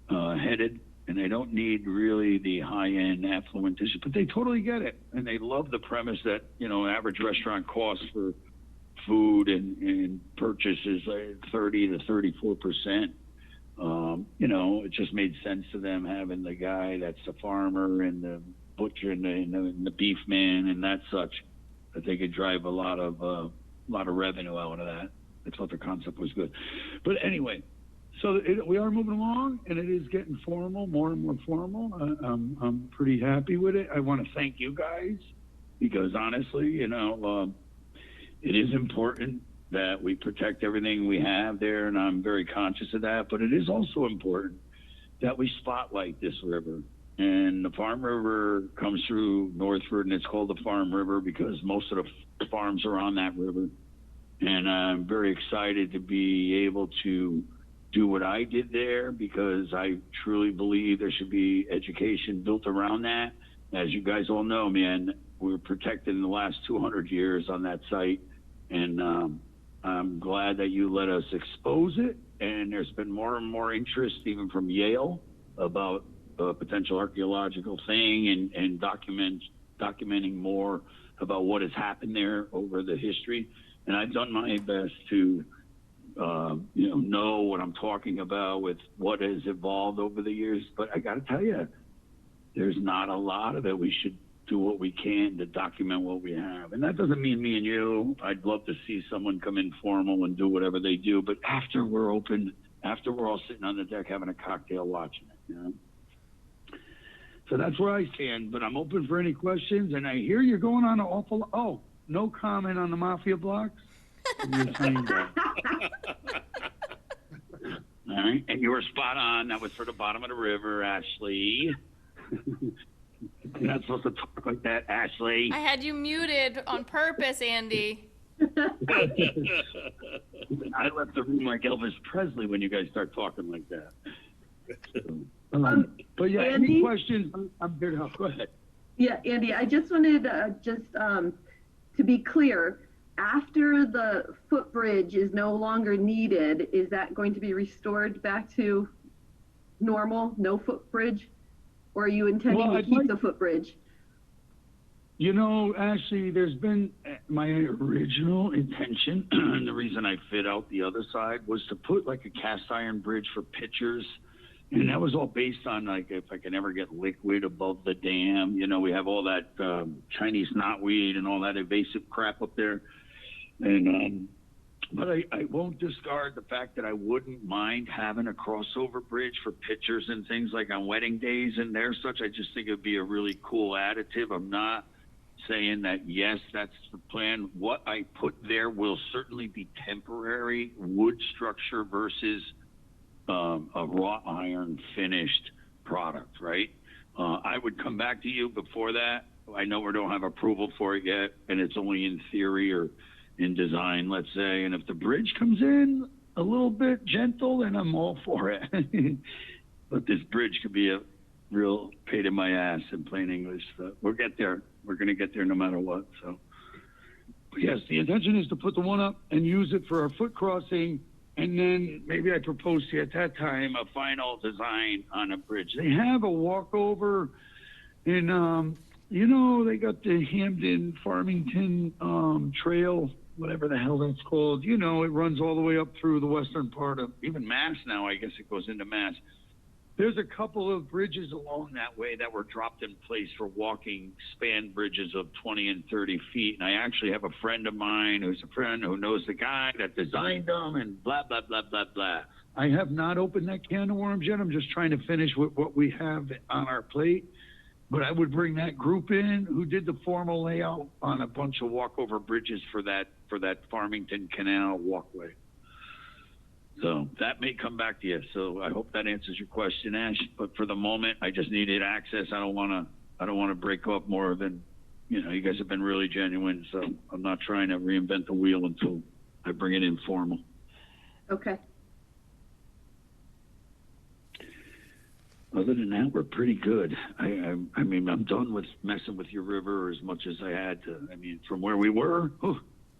headed. And they don't need really the high-end affluent dishes, but they totally get it. And they love the premise that, average restaurant costs for food and purchase is like 30 to 34%. It just made sense to them having the guy that's the farmer and the butcher and the beef man and that such, that they could drive a lot of revenue out of that. I thought the concept was good. But anyway, so we are moving along, and it is getting formal, more and more formal. I'm pretty happy with it. I want to thank you guys, because honestly, it is important that we protect everything we have there, and I'm very conscious of that. But it is also important that we spotlight this river. And the Farm River comes through Northford, and it's called the Farm River because most of the farms are on that river. And I'm very excited to be able to do what I did there, because I truly believe there should be education built around that. As you guys all know, man, we were protected in the last 200 years on that site. And I'm glad that you let us expose it. And there's been more and more interest, even from Yale, about a potential archaeological thing and documenting more about what has happened there over the history. And I've done my best to know what I'm talking about with what has evolved over the years. But I got to tell you, there's not a lot of it. We should do what we can to document what we have. And that doesn't mean me and you. I'd love to see someone come in formal and do whatever they do. But after we're open, after we're all sitting on the deck having a cocktail watching it, So that's where I stand. But I'm open for any questions. And I hear you're going on an awful... Oh, no comment on the Mafia blocks? You're saying that. All right, and you were spot on. That was for the bottom of the river, Ashley. You're not supposed to talk like that, Ashley. I had you muted on purpose, Andy. I left the room like Elvis Presley when you guys start talking like that. But yeah, Andy? any questions? I'm here to help. Go ahead. Yeah, Andy, I just wanted to be clear. After the footbridge is no longer needed, is that going to be restored back to normal, no footbridge? Or are you intending to keep the footbridge? Ashley, there's been my original intention, and the reason I fit out the other side was to put like a cast iron bridge for pitchers. And that was all based on, like, if I can ever get liquid above the dam. We have all that Chinese knotweed and all that invasive crap up there. And but I won't discard the fact that I wouldn't mind having a crossover bridge for pictures and things like on wedding days and there such. I just think it'd be a really cool additive. I'm not saying that, yes, that's the plan. What I put there will certainly be temporary wood structure versus a wrought iron finished product, right? I would come back to you before that. I know we don't have approval for it yet, and it's only in theory or in design, let's say. And if the bridge comes in a little bit gentle, then I'm all for it. But this bridge could be a real pain in my ass in plain English. We'll get there. We're going to get there no matter what. So, but yes, the intention is to put the one up and use it for our foot crossing. And then maybe I propose to you at that time a final design on a bridge. They have a walkover in, they got the Hamden Farmington Trail, whatever the hell that's called. It runs all the way up through the western part of even Mass now. I guess it goes into Mass. There's a couple of bridges along that way that were dropped in place for walking span bridges of 20 and 30 feet. And I actually have a friend of mine who's a friend who knows the guy that designed them and blah, blah, blah, blah, blah. I have not opened that can of worms yet. I'm just trying to finish with what we have on our plate. But I would bring that group in who did the formal layout on a bunch of walkover bridges for that Farmington Canal walkway. So that may come back to you. So I hope that answers your question, Ash. But for the moment, I just needed access. I don't want to break up more than, you guys have been really genuine. So I'm not trying to reinvent the wheel until I bring it in formal. Okay. Other than that, we're pretty good. I mean, I'm done with messing with your river as much as I had to. I mean, from where we were,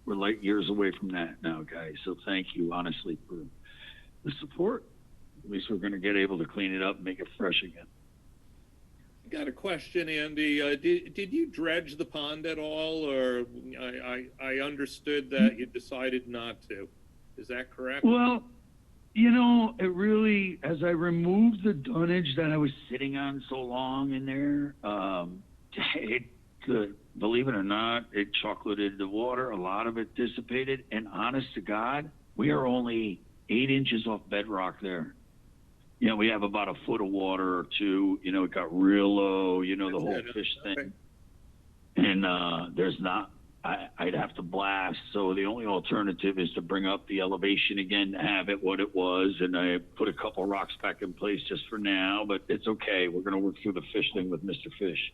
we're light years away from that now, guys. So thank you, honestly, for the support. At least we're going to get able to clean it up and make it fresh again. I got a question, Andy. Did you dredge the pond at all, or I understood that you decided not to? Is that correct? Well, it really, as I removed the dunnage that I was sitting on so long in there, believe it or not, it chocolated the water. A lot of it dissipated. And honest to God, we are only 8 inches off bedrock there. We have about a foot of water or two. It got real low, the whole fish thing. Okay. And there's not, I'd have to blast. So the only alternative is to bring up the elevation again to have it what it was. And I put a couple rocks back in place just for now, but it's okay. We're going to work through the fish thing with Mr. Fish.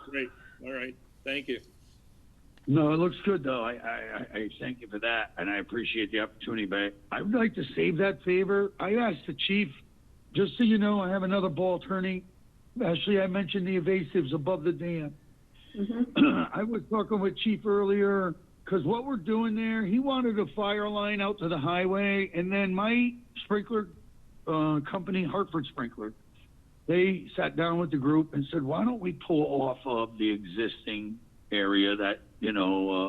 Great. All right. Thank you. No, it looks good though. I thank you for that, and I appreciate the opportunity. But I would like to save that favor. I asked the chief, just so you know, I have another ball turning. Actually, I mentioned the invasives above the dam. Mm-hmm. I was talking with Chief earlier because what we're doing there, he wanted a fire line out to the highway, and then my sprinkler company, Hartford Sprinkler, they sat down with the group and said, why don't we pull off of the existing area that,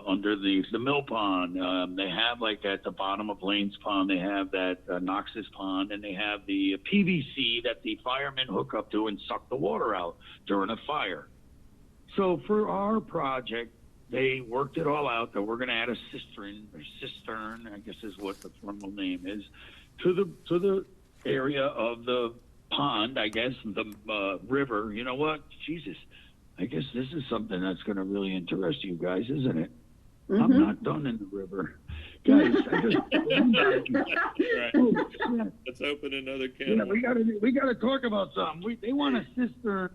under the mill pond. They have, like, at the bottom of Lane's Pond, they have that Knox's Pond, and they have the PVC that the firemen hook up to and suck the water out during a fire. So for our project, they worked it all out that we're going to add a cistern, I guess is what the formal name is, to the area of the pond, I guess, the river. You know what? Jesus, I guess this is something that's going to really interest you guys, isn't it? Mm-hmm. I'm not done in the river. Guys, I just... Right. Let's open another can. Yeah, we gotta talk about something. They want a cistern.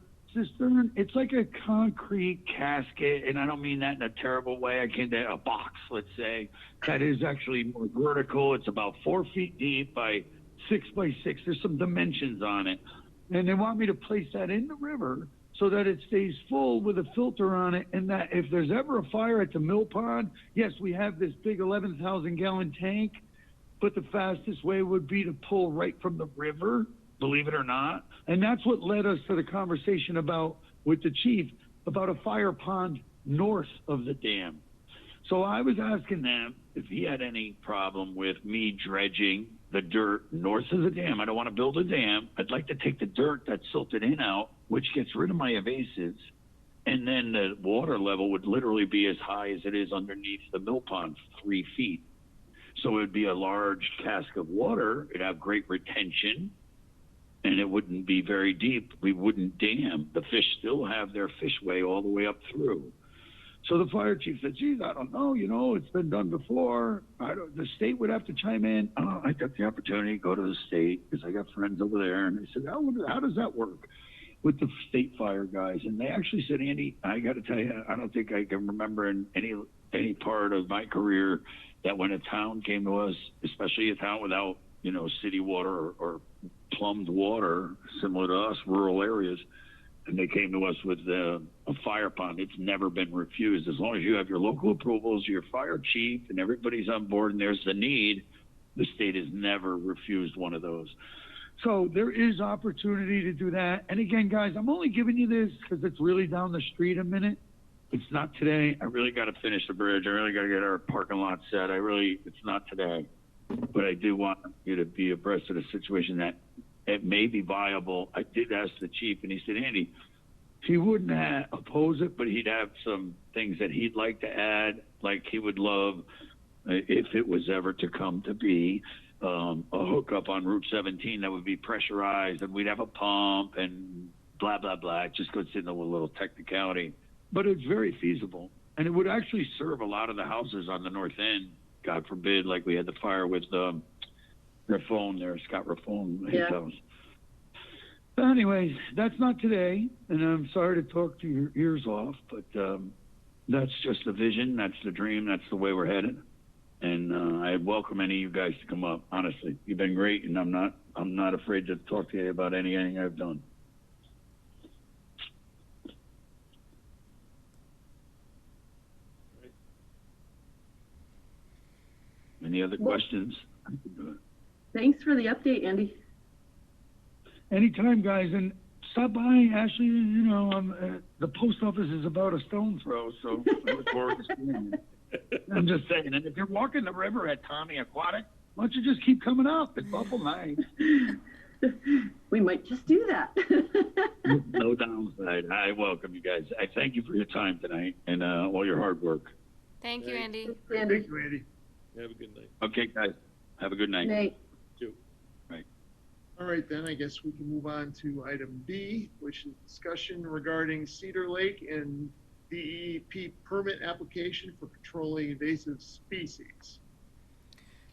It's like a concrete casket, and I don't mean that in a terrible way. A box, let's say, that is actually more vertical. It's about 4 feet deep by 6 by 6. There's some dimensions on it, and they want me to place that in the river so that it stays full with a filter on it, and that if there's ever a fire at the mill pond, yes, we have this big 11,000 gallon tank, but the fastest way would be to pull right from the river, believe it or not. And that's what led us to the conversation with the chief about a fire pond north of the dam. So I was asking them if he had any problem with me dredging the dirt north of the dam. I don't want to build a dam. I'd like to take the dirt that's silted in out, which gets rid of my invasives, and then the water level would literally be as high as it is underneath the mill pond, 3 feet. So it would be a large cask of water. It'd have great retention, and it wouldn't be very deep. We wouldn't dam. The fish still have their fish way all the way up through. So the fire chief said, geez, I don't know, it's been done before. The state would have to chime in. I took the opportunity to go to the state because I got friends over there. And they said, how does that work with the state fire guys? And they actually said, Andy, I got to tell you, I don't think I can remember in any part of my career that when a town came to us, especially a town without, city water or plumbed water, similar to us, rural areas, and they came to us with a fire pond, it's never been refused. As long as you have your local approvals, your fire chief, and everybody's on board and there's the need, the state has never refused one of those. So there is opportunity to do that. And again, guys, I'm only giving you this because it's really down the street a minute. It's not today. I really got to finish the bridge. I really got to get our parking lot set. It's not today. But I do want you to be abreast of the situation that it may be viable. I did ask the chief, and he said, Andy, he wouldn't oppose it, but he'd have some things that he'd like to add. Like he would love, if it was ever to come to be, a hookup on Route 17 that would be pressurized, and we'd have a pump and blah, blah, blah. It just goes into a little technicality. But it's very feasible. And it would actually serve a lot of the houses on the north end. God forbid, like we had the fire with Raffone there, Scott Raffone, his house. But anyways, that's not today, and I'm sorry to talk to your ears off, but that's just the vision, that's the dream, that's the way we're headed. And I welcome any of you guys to come up. Honestly, you've been great, and I'm not afraid to talk to you about anything I've done. Any other questions? Thanks for the update, Andy. Anytime, guys, and stop by. Ashley, you know, the post office is about a stone's throw, so I look forward to seeing you. I'm just saying, and if you're walking the river at Tommy Aquatic, why don't you just keep coming up? It's awful nice. We might just do that. No downside. I welcome you guys. I thank you for your time tonight and all your hard work. Thank you, Andy. Thank you, Andy. Have a good night. Okay, guys. Have a good night. Nate. All right, then I guess we can move on to item B, which is discussion regarding Cedar Lake and DEP permit application for controlling invasive species.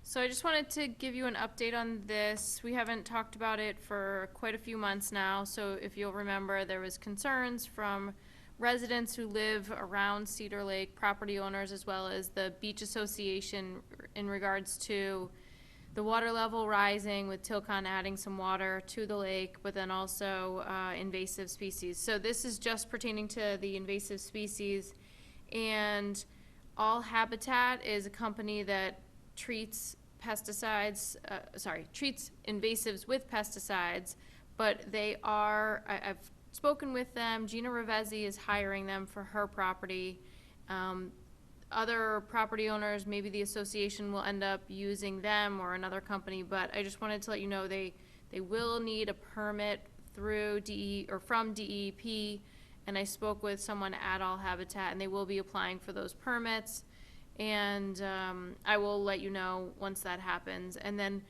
So I just wanted to give you an update on this. We haven't talked about it for quite a few months now. So if you'll remember, there was concerns from residents who live around Cedar Lake, property owners, as well as the beach association in regards to the water level rising with Tilcon adding some water to the lake, but then also invasive species. So this is just pertaining to the invasive species. And All Habitat is a company that treats pesticides, treats invasives with pesticides, but they are, I've spoken with them. Gina Ravesi is hiring them for her property. Other property owners, maybe the association will end up using them or another company, but I just wanted to let you know they will need a permit through from DEP, and I spoke with someone at All Habitat, and they will be applying for those permits, and I will let you know once that happens. And then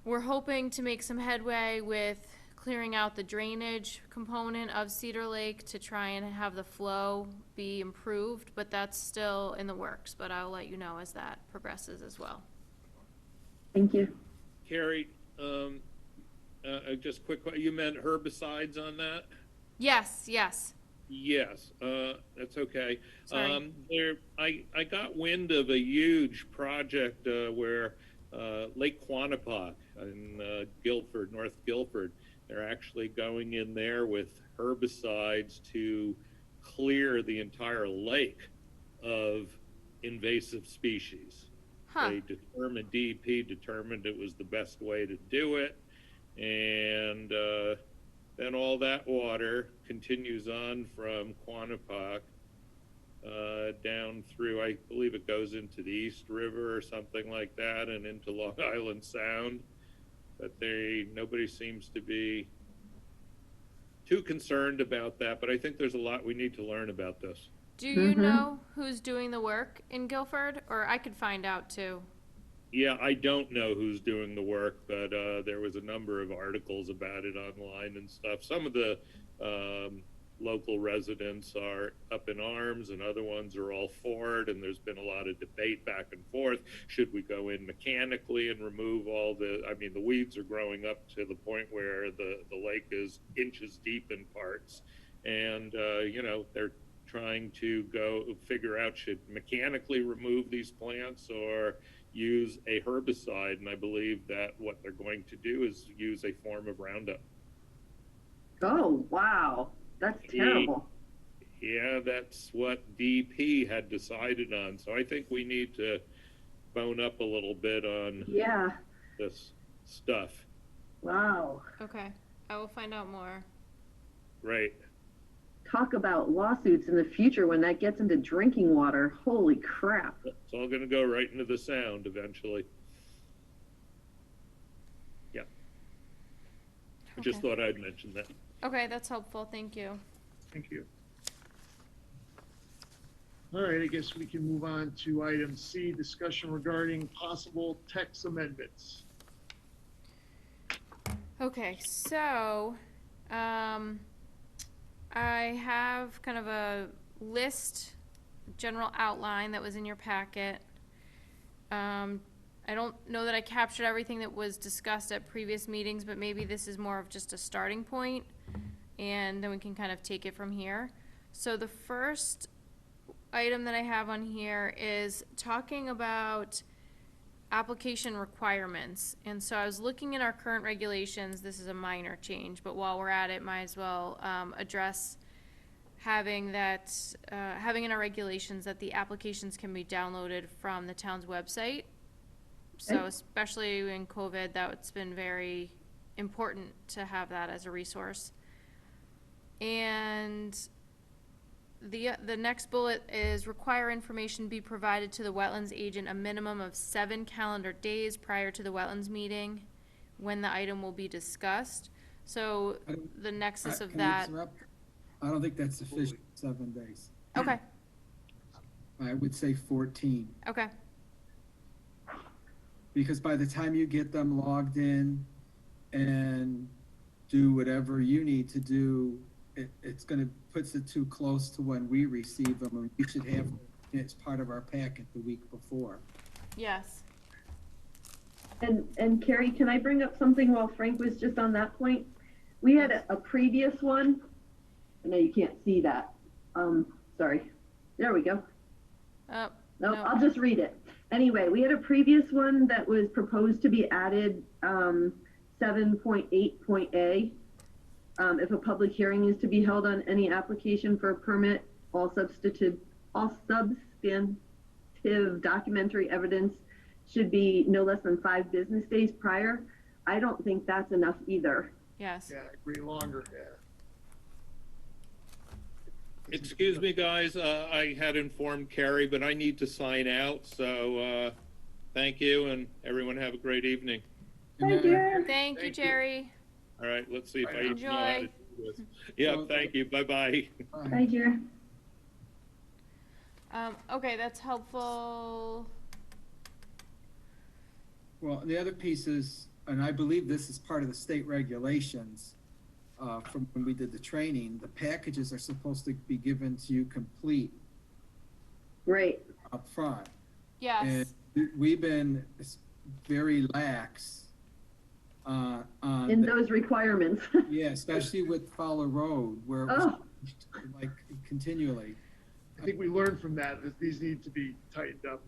we're hoping to make some headway with clearing out the drainage component of Cedar Lake to try and have the flow be improved, but that's still in the works, but I'll let you know as that progresses as well. Thank you. Carrie, just quick, you meant herbicides on that? Yes, yes. Yes, that's okay. Sorry. I got wind of a huge project where Lake Quannapock in Guilford, North Guilford, they're actually going in there with herbicides to clear the entire lake of invasive species. Huh. DEP determined it was the best way to do it, and then all that water continues on from Quannapock down through, I believe it goes into the East River or something like that, and into Long Island Sound. But nobody seems to be too concerned about that. But I think there's a lot we need to learn about this. Do you know who's doing the work in Guilford? Or I could find out too. Yeah, I don't know who's doing the work, but there was a number of articles about it online and stuff. Some of the local residents are up in arms, and other ones are all for it, and there's been a lot of debate back and forth. Should we go in mechanically and remove all the weeds are growing up to the point where the lake is inches deep in parts, and they're trying to go figure out, should mechanically remove these plants or use a herbicide, and I believe that what they're going to do is use a form of Roundup. Oh, wow. That's terrible. Yeah, that's what DP had decided on. So I think we need to bone up a little bit on this stuff. Wow. Okay, I will find out more. Right. Talk about lawsuits in the future when that gets into drinking water. Holy crap. It's all going to go right into the Sound eventually. Yeah. I just Okay. thought I'd mention that. Okay, that's helpful, thank you. Thank you. All right, I guess we can move on to item C, discussion regarding possible text amendments. Okay, so, I have kind of a list, general outline that was in your packet. I don't know that I captured everything that was discussed at previous meetings, but maybe this is more of just a starting point, and then we can kind of take it from here. So the first item that I have on here is talking about application requirements. And so I was looking at our current regulations. This is a minor change, but while we're at it, might as well address having that, having in our regulations that the applications can be downloaded from the town's website. So especially in COVID, that's been very important to have that as a resource. And the next bullet is require information be provided to the wetlands agent a minimum of 7 calendar days prior to the wetlands meeting when the item will be discussed. So the nexus of Can I that, interrupt? I don't think that's sufficient, 7 days. okay, I would say 14, okay, because by the time you get them logged in and do whatever you need to do, it's gonna, puts it too close to when we receive them, and we should have, it's part of our packet the week before. yes. And Carrie, can I bring up something while Frank was just on that point? We had a previous one. I know you can't see that. Sorry. There we go. Oh, No, no. I'll just read it. Anyway, we had a previous one that was proposed to be added, 7.8.a. If a public hearing is to be held on any application for a permit, all substantive documentary evidence should be no less than 5 business days prior. I don't think that's enough either. Yes. Yeah, I agree, longer, yeah. Excuse me, guys, I had informed Carrie, but I need to sign out, so, thank you, and everyone have a great evening. Thank you. Thank you, Jerry. All right, let's see if I Enjoy. know how to do this. Yeah, thank you, bye-bye. Bye, Jer. Okay, that's helpful. Well, the other piece is, and I believe this is part of the state regulations, from when we did the training, the packages are supposed to be given to you complete Right. up front. Yes. And we've been very lax on. In those requirements. Yeah, especially with Fowler Road, where it was Oh. like continually. I think we learned from that these need to be tightened up.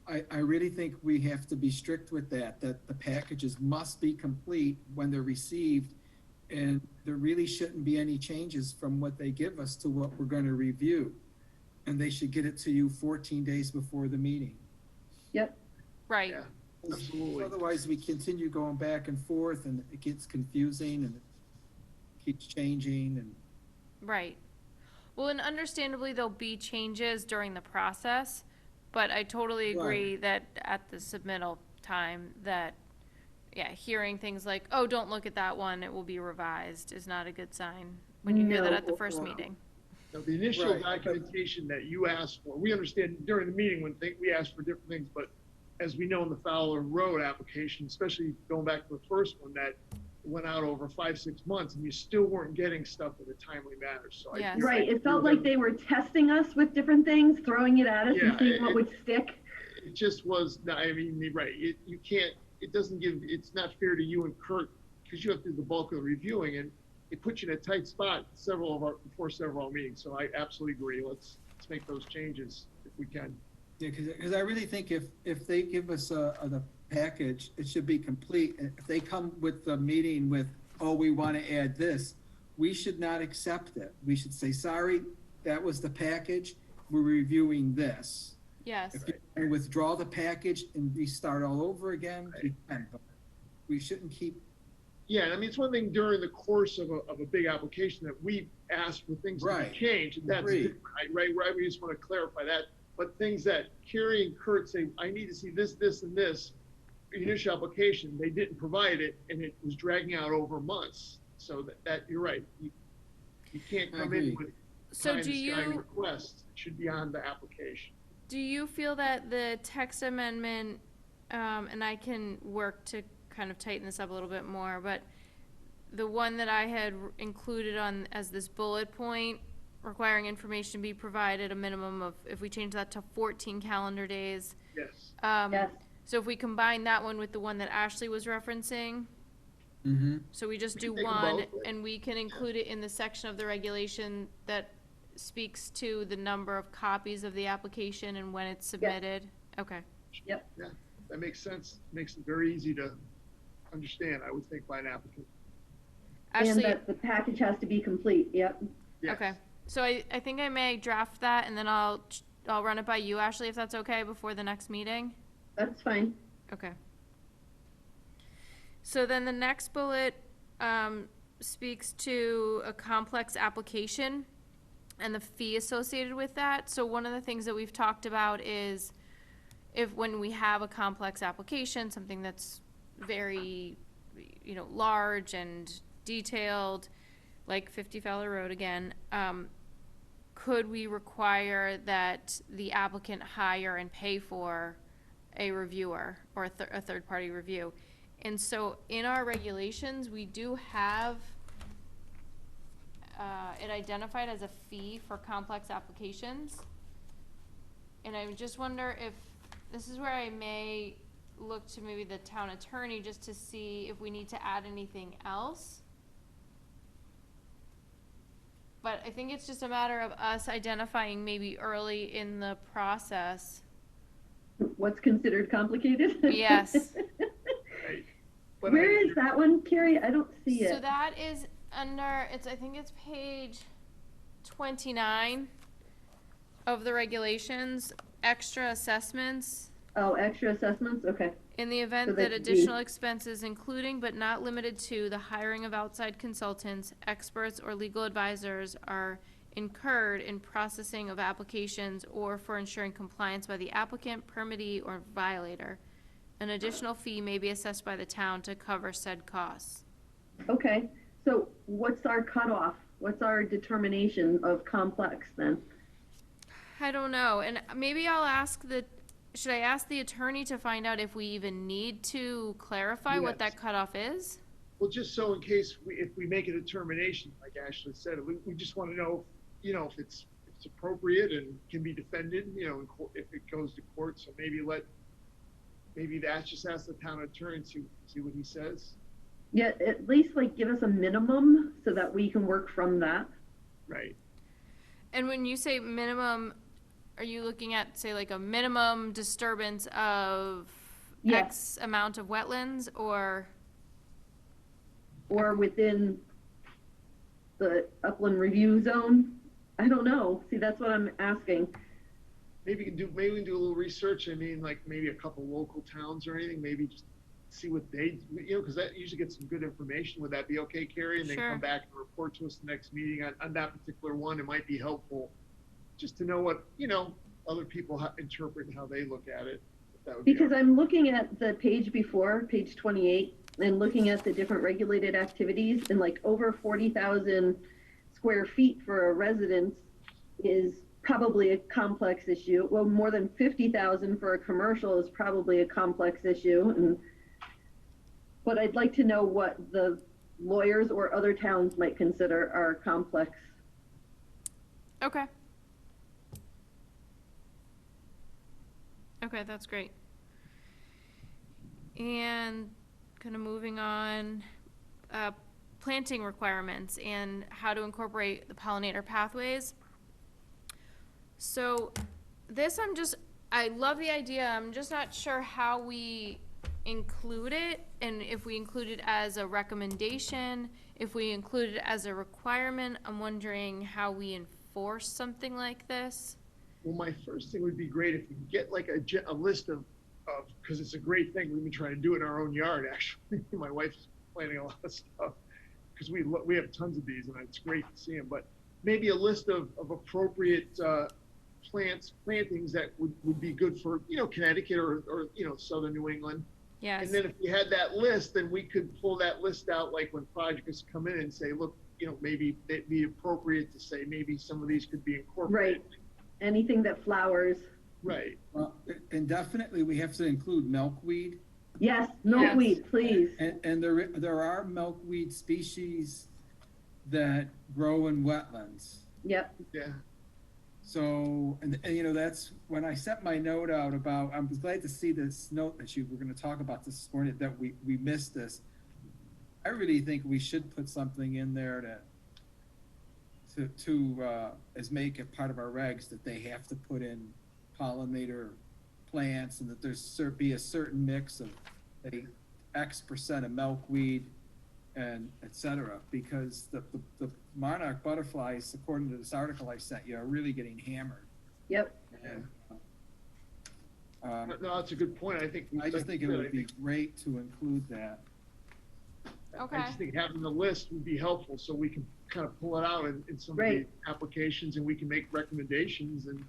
I really think we have to be strict with that the packages must be complete when they're received, and there really shouldn't be any changes from what they give us to what we're gonna review. And they should get it to you 14 days before the meeting. Yep. Right. Yeah, absolutely. Otherwise, we continue going back and forth, and it gets confusing, and it keeps changing, and Right. Well, and understandably, there'll be changes during the process, but I totally agree that at the submittal time that, yeah, hearing things like, oh, don't look at that one, it will be revised, is not a good sign when you hear that No. at the first meeting. Now, the initial Right. documentation that you asked for, we understand during the meeting when we asked for different things, but as we know in the Fowler Road application, especially going back to the first one, that went out over 5-6 months, and you still weren't getting stuff in a timely manner, so. I Yes. think Right. that It felt like they were testing us with different things, throwing it at us Yeah, and seeing what would stick. It just was, I mean, you're right, you can't, it doesn't give, it's not fair to you and Kurt, because you have to do the bulk of the reviewing, and it puts you in a tight spot before several of our meetings, so I absolutely agree, let's make those changes if we can. yeah, because I really think if they give us the package, it should be complete. And if they come with the meeting with, oh, we want to add this, we should not accept it. We should say, sorry, that was the package, we're reviewing this. Yes. If you want to withdraw the package and restart all over again, you can, but we shouldn't keep. Yeah, I mean, it's one thing during the course of a big application that we ask for things to Right. be changed, and that's Agreed. different, right, we just want to clarify that. But things that Carrie and Kurt say, I need to see this, this, and this, initial application, they didn't provide it, and it was dragging out over months. So that you're right. You can't I come in agree. with So pie in do the sky you, requests. It should be on the application. do you feel that the text amendment, and I can work to kind of tighten this up a little bit more, but the one that I had included on as this bullet point, requiring information be provided a minimum of, if we change that to 14 calendar days. Yes. Yes. So if we combine that one with the one that Ashley was referencing, Mm-hmm. so we just We do can take 'em one, both, right? and we can include it in the section of the regulation that speaks to the number of copies of the application and when it's submitted? Okay. Yep. Yeah, that makes sense. Makes it very easy to understand, I would think, by an applicant. And Ashley, that the package has to be complete, yep. Yes. okay. So I think I may draft that, and then I'll run it by you, Ashley, if that's okay, before the next meeting? That's fine. Okay. So then the next bullet speaks to a complex application and the fee associated with that. So one of the things that we've talked about is if when we have a complex application, something that's very, large and detailed, like 50 Fowler Road again, could we require that the applicant hire and pay for a reviewer or a third-party review? And so in our regulations, we do have it identified as a fee for complex applications. And I just wonder if, this is where I may look to maybe the town attorney just to see if we need to add anything else. But I think it's just a matter of us identifying maybe early in the process. What's considered complicated? Yes. Right. But Where is that one, Carrie? I don't see So it. that is under, I think it's page 29 of the regulations, extra assessments. Oh, extra assessments, okay. In the So event they that could be- additional expenses, including but not limited to the hiring of outside consultants, experts, or legal advisors are incurred in processing of applications or for ensuring compliance by the applicant, permittee, or violator, an additional fee may be assessed by the town to cover said costs. Okay, so what's our cutoff? What's our determination of complex then? I don't know, and maybe I'll ask should I ask the attorney to find out if we even need to clarify what Yes. that cutoff is? Well, just so in case if we make a determination, like Ashley said, we just want to know, if it's appropriate and can be defended, in court, if it goes to court. So maybe that's just ask the town attorney to see what he says. Yeah, at least give us a minimum so that we can work from that. Right. And when you say minimum, are you looking at, say, like a minimum disturbance of Yeah. X amount of wetlands, or? Or within the upland review zone? I don't know. See, that's what I'm asking. Maybe we can do a little research. I mean, like maybe a couple local towns or anything, maybe just see what they, because that usually gets some good information. Would that be okay, Carrie? And then Sure. come back and report to us the next meeting on that particular one. It might be helpful just to know what, other people interpret and how they look at it. That would be Because I'm looking at the page before, page 28, and looking at the different regulated activities, and over 40,000 square feet for a residence is probably a complex issue. Well, more than 50,000 for a commercial is probably a complex issue. But I'd like to know what the lawyers or other towns might consider are complex. Okay. Okay, that's great. And kind of moving on, planting requirements and how to incorporate the pollinator pathways. So this I love the idea. I'm just not sure how we include it, and if we include it as a recommendation, if we include it as a requirement. I'm wondering how we enforce something like this. Well, my first thing would be great if we could get a list of, because it's a great thing. We've been trying to do it in our own yard, actually. My wife's planting a lot of stuff because we have tons of these, and it's great to see them. But maybe a list of appropriate plantings that would be good for, Connecticut or Southern New England. Yes. And then if we had that list, then we could pull that list out, like when projects come in and say, look, maybe it'd be appropriate to say, maybe some of these could be incorporated. Right. Anything that flowers. Right. Well, and definitely we have to include milkweed. Yes, milkweed, please. And there are milkweed species that grow in wetlands. Yep. Yeah. So, and that's when I sent my note out about, I was glad to see this note that you were going to talk about this morning, that we missed this. I really think we should put something in there to as make it part of our regs, that they have to put in pollinator plants, and that there's be a certain mix of X% of milkweed and et cetera, because the monarch butterflies, according to this article I sent you, are really getting hammered. Yep. And, No, that's a good point. I just think it would be great to include that. Okay. I just think having the list would be helpful, so we can kind of pull it out in some of the Right. applications, and we can make recommendations and.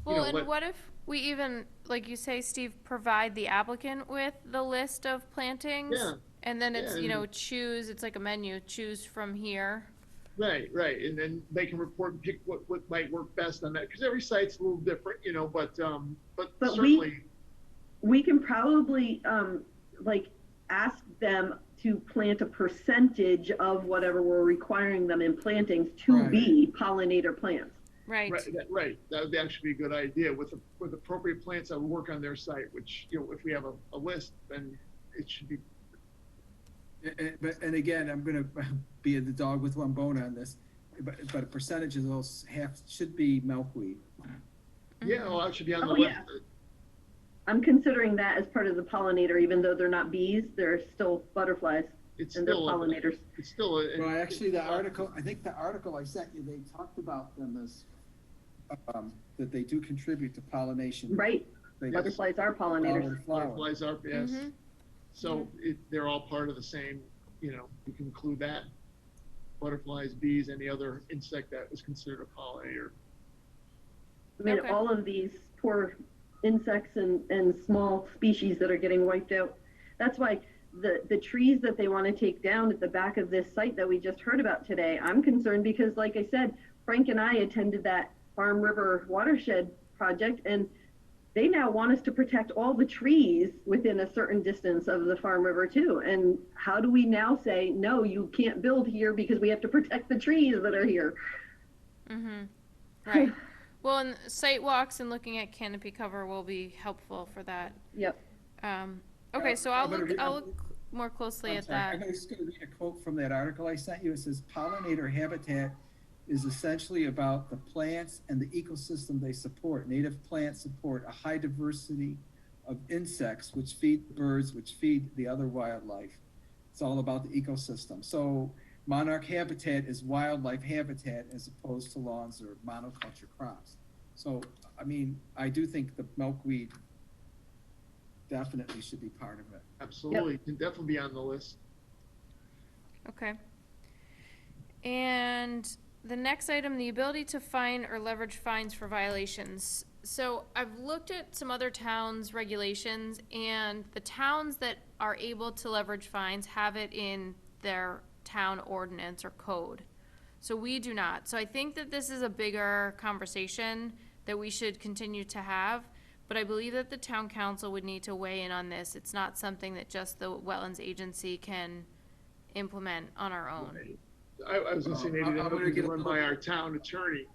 Well, and what if we even, like you say, Steve, provide the applicant with the list of plantings? Yeah. And then it's, Yeah, choose, it's like a menu, choose from here. Right, and then they can report and pick what might work best on that, because every site's a little different, but certainly. We can probably, ask them to plant a percentage of whatever we're requiring them in plantings to Right. be pollinator plants. Right. Right, that would actually be a good idea, with appropriate plants that would work on their site, which, if we have a list, then it should be. And again, I'm gonna be the dog with one bone on this, but a percentage of those should be milkweed. Yeah, well, that should be on the Oh, list. yeah. I'm considering that as part of the pollinator, even though they're not bees, they're still butterflies, It's and they're still, pollinators. it's still. Well, actually, I think the article I sent you, they talked about them as, that they do contribute to pollination. Right, They- butterflies are pollinators. Flower. Butterflies are, yes. Mhm. So they're all part of the same, you can include that. Butterflies, bees, any other insect that was considered a pollinator. I mean, Okay. all of these poor insects and small species that are getting wiped out. That's why the trees that they want to take down at the back of this site that we just heard about today, I'm concerned because, like I said, Frank and I attended that Farm River Watershed project, and they now want us to protect all the trees within a certain distance of the Farm River too. And how do we now say, no, you can't build here because we have to protect the trees that are here? Mm-hmm. Right. Well, and site walks and looking at canopy cover will be helpful for that. Yep. Okay, so I'll I'm gonna look more closely I'm at sorry, that. I'm just gonna read a quote from that article I sent you. It says, pollinator habitat is essentially about the plants and the ecosystem they support. Native plants support a high diversity of insects, which feed birds, which feed the other wildlife. It's all about the ecosystem. So monarch habitat is wildlife habitat as opposed to lawns or monoculture crops. So, I mean, I do think the milkweed definitely should be part of it. Absolutely, can definitely be on the list. Okay. And the next item, the ability to fine or leverage fines for violations. So I've looked at some other towns' regulations, and the towns that are able to leverage fines have it in their town ordinance or code. So we do not. So I think that this is a bigger conversation that we should continue to have, but I believe that the town council would need to weigh in on this. It's not something that just the Wetlands Agency can implement on our own. I was gonna say, maybe I'm that gonna would be get a run little- by our town attorney,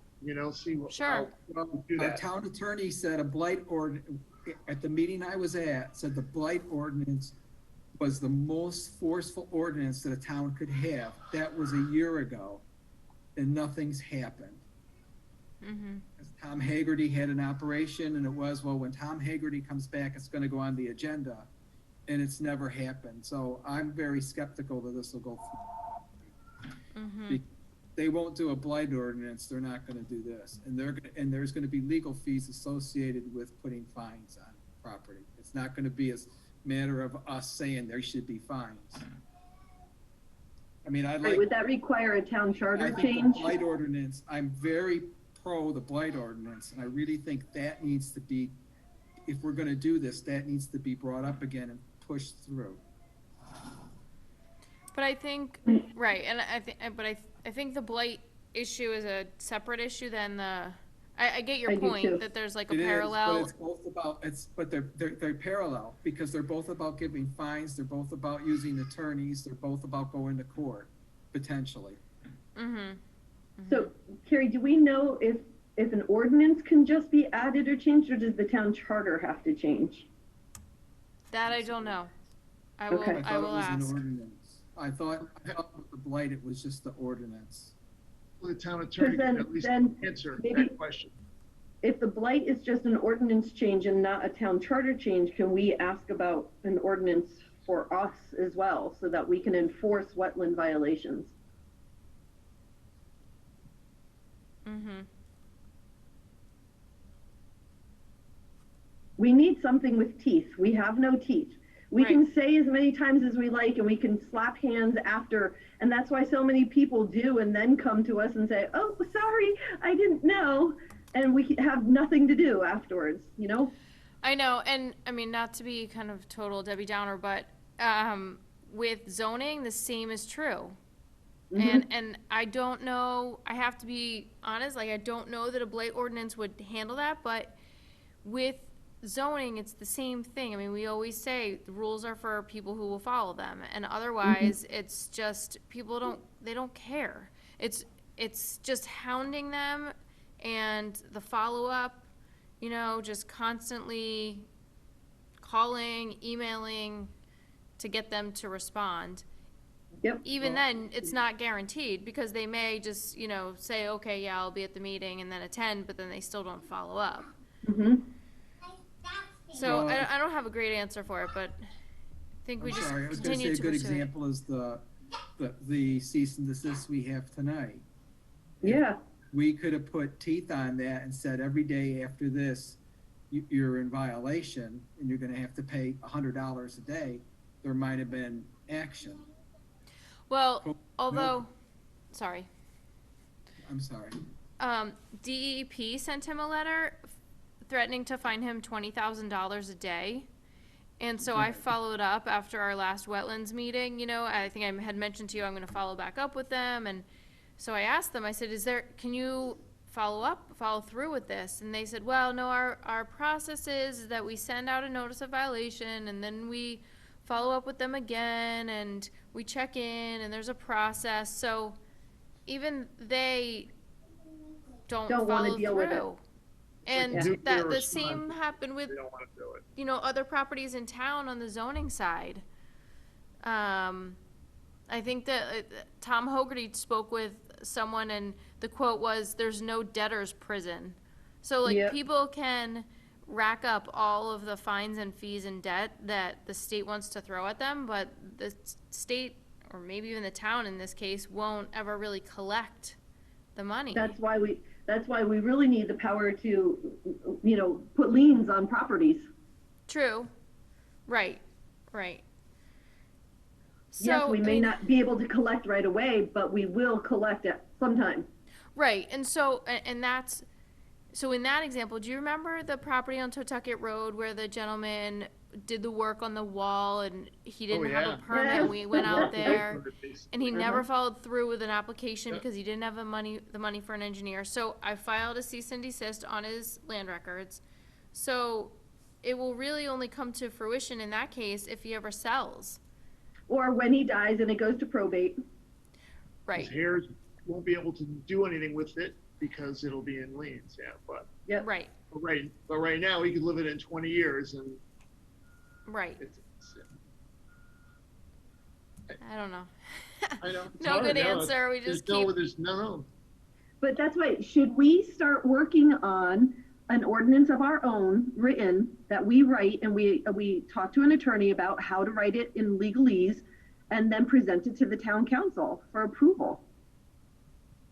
see what. Sure. how we do Our that. town attorney said a blight at the meeting I was at, said the blight ordinance was the most forceful ordinance that a town could have. That was a year ago, and nothing's happened. Mm-hmm. Tom Hagerty had an operation, and it was, well, when Tom Hagerty comes back, it's gonna go on the agenda, and it's never happened. So I'm very skeptical that this will go through. Mm-hmm. They won't do a blight ordinance, they're not gonna do this, and there's gonna be legal fees associated with putting fines on property. It's not gonna be a matter of us saying there should be fines. I mean, Right, would that require a town I charter think change? the blight ordinance, I'm very pro the blight ordinance, and I really think that needs to be, if we're gonna do this, that needs to be brought up again and pushed through. But I think, right, and I think the blight issue is a separate issue than I get your I do too. point, that there's like a It is, parallel. but it's both about, but they're parallel, because they're both about giving fines, they're both about using attorneys, they're both about going to court, potentially. Mm-hmm. So, Carrie, do we know if an ordinance can just be added or changed, or does the town charter have to change? That I don't know. I Okay. will, I will thought it was an ask. ordinance. I thought with the blight, it was just the ordinance. The town attorney then- can at least then answer maybe- that question. If the blight is just an ordinance change and not a town charter change, can we ask about an ordinance for us as well, so that we can enforce wetland violations? Mm-hmm. We need something with teeth. We have no teeth. We can say as many times as we like, and we can slap hands after, and that's why so many people do, and then come to us and say, oh, sorry, I didn't know, and we have nothing to do afterwards, you know? I know, and I mean, not to be kind of total Debbie Downer, but with zoning, the same is true. And I don't know, I have to be honest, like, I don't know that a blight ordinance would handle that, but with zoning, it's the same thing. I mean, we always say the rules are for people who will follow them, and otherwise, it's just, people they don't care. It's just hounding them, and the follow-up, you know, just constantly calling, emailing to get them to respond. Yep. Even then, it's not guaranteed, because they may just, you know, say, okay, yeah, I'll be at the meeting, and then attend, but then they still don't follow up. So Well, I don't have a great answer for it, but I think we I'm just sorry, I was gonna say continue a to good pursue it. example is the cease and desist we have tonight. Yeah, We could have put teeth on that and said every day after this, you're in violation and you're gonna have to pay $100 a day. There might have been action. Well, although, sorry, I'm sorry. DEP sent him a letter threatening to fine him $20,000 a day. And so I followed up after our last wetlands meeting, you know, I think I had mentioned to you, I'm gonna follow back up with them, and so I asked them, I said, can you follow through with this? And they said, well, no, our process is that we send out a notice of violation, and then we follow up with them again, and we check in, and there's a process, so even they don't Don't wanna follow deal with it. through. And nuclear that the response. same happened with, They don't want to do it. you know, other properties in town on the zoning side. I think that Tom Hogarty spoke with someone, and the quote was, there's no debtor's prison. So like, Yep. people can rack up all of the fines and fees and debt that the state wants to throw at them, but the state, or maybe even the town in this case, won't ever really collect the money. that's why we really need the power to, you know, put liens on properties. True. Right. Yes, So, we I may mean, not be able to collect right away, but we will collect it sometime. right, and so, and that's, so in that example, do you remember the property on Totucket Road where the gentleman did the work on the wall and he didn't have yeah. a permit, and we went out there, and he Uh-huh. never followed through with an application because he didn't have the money for an engineer, so I filed a cease and desist on his land records. So it will really only come to fruition in that case if he ever sells. Or when he dies and it goes to probate. Right, His heirs won't be able to do anything with it because it'll be in liens, yeah, but right, right now, he could live it in 20 years and right. it's I don't know. I know. it's No hard, good no, answer, we there's just keep, there's no. But that's why, should we start working on an ordinance of our own written that we write, and we talk to an attorney about how to write it in legalese and then present it to the town council for approval?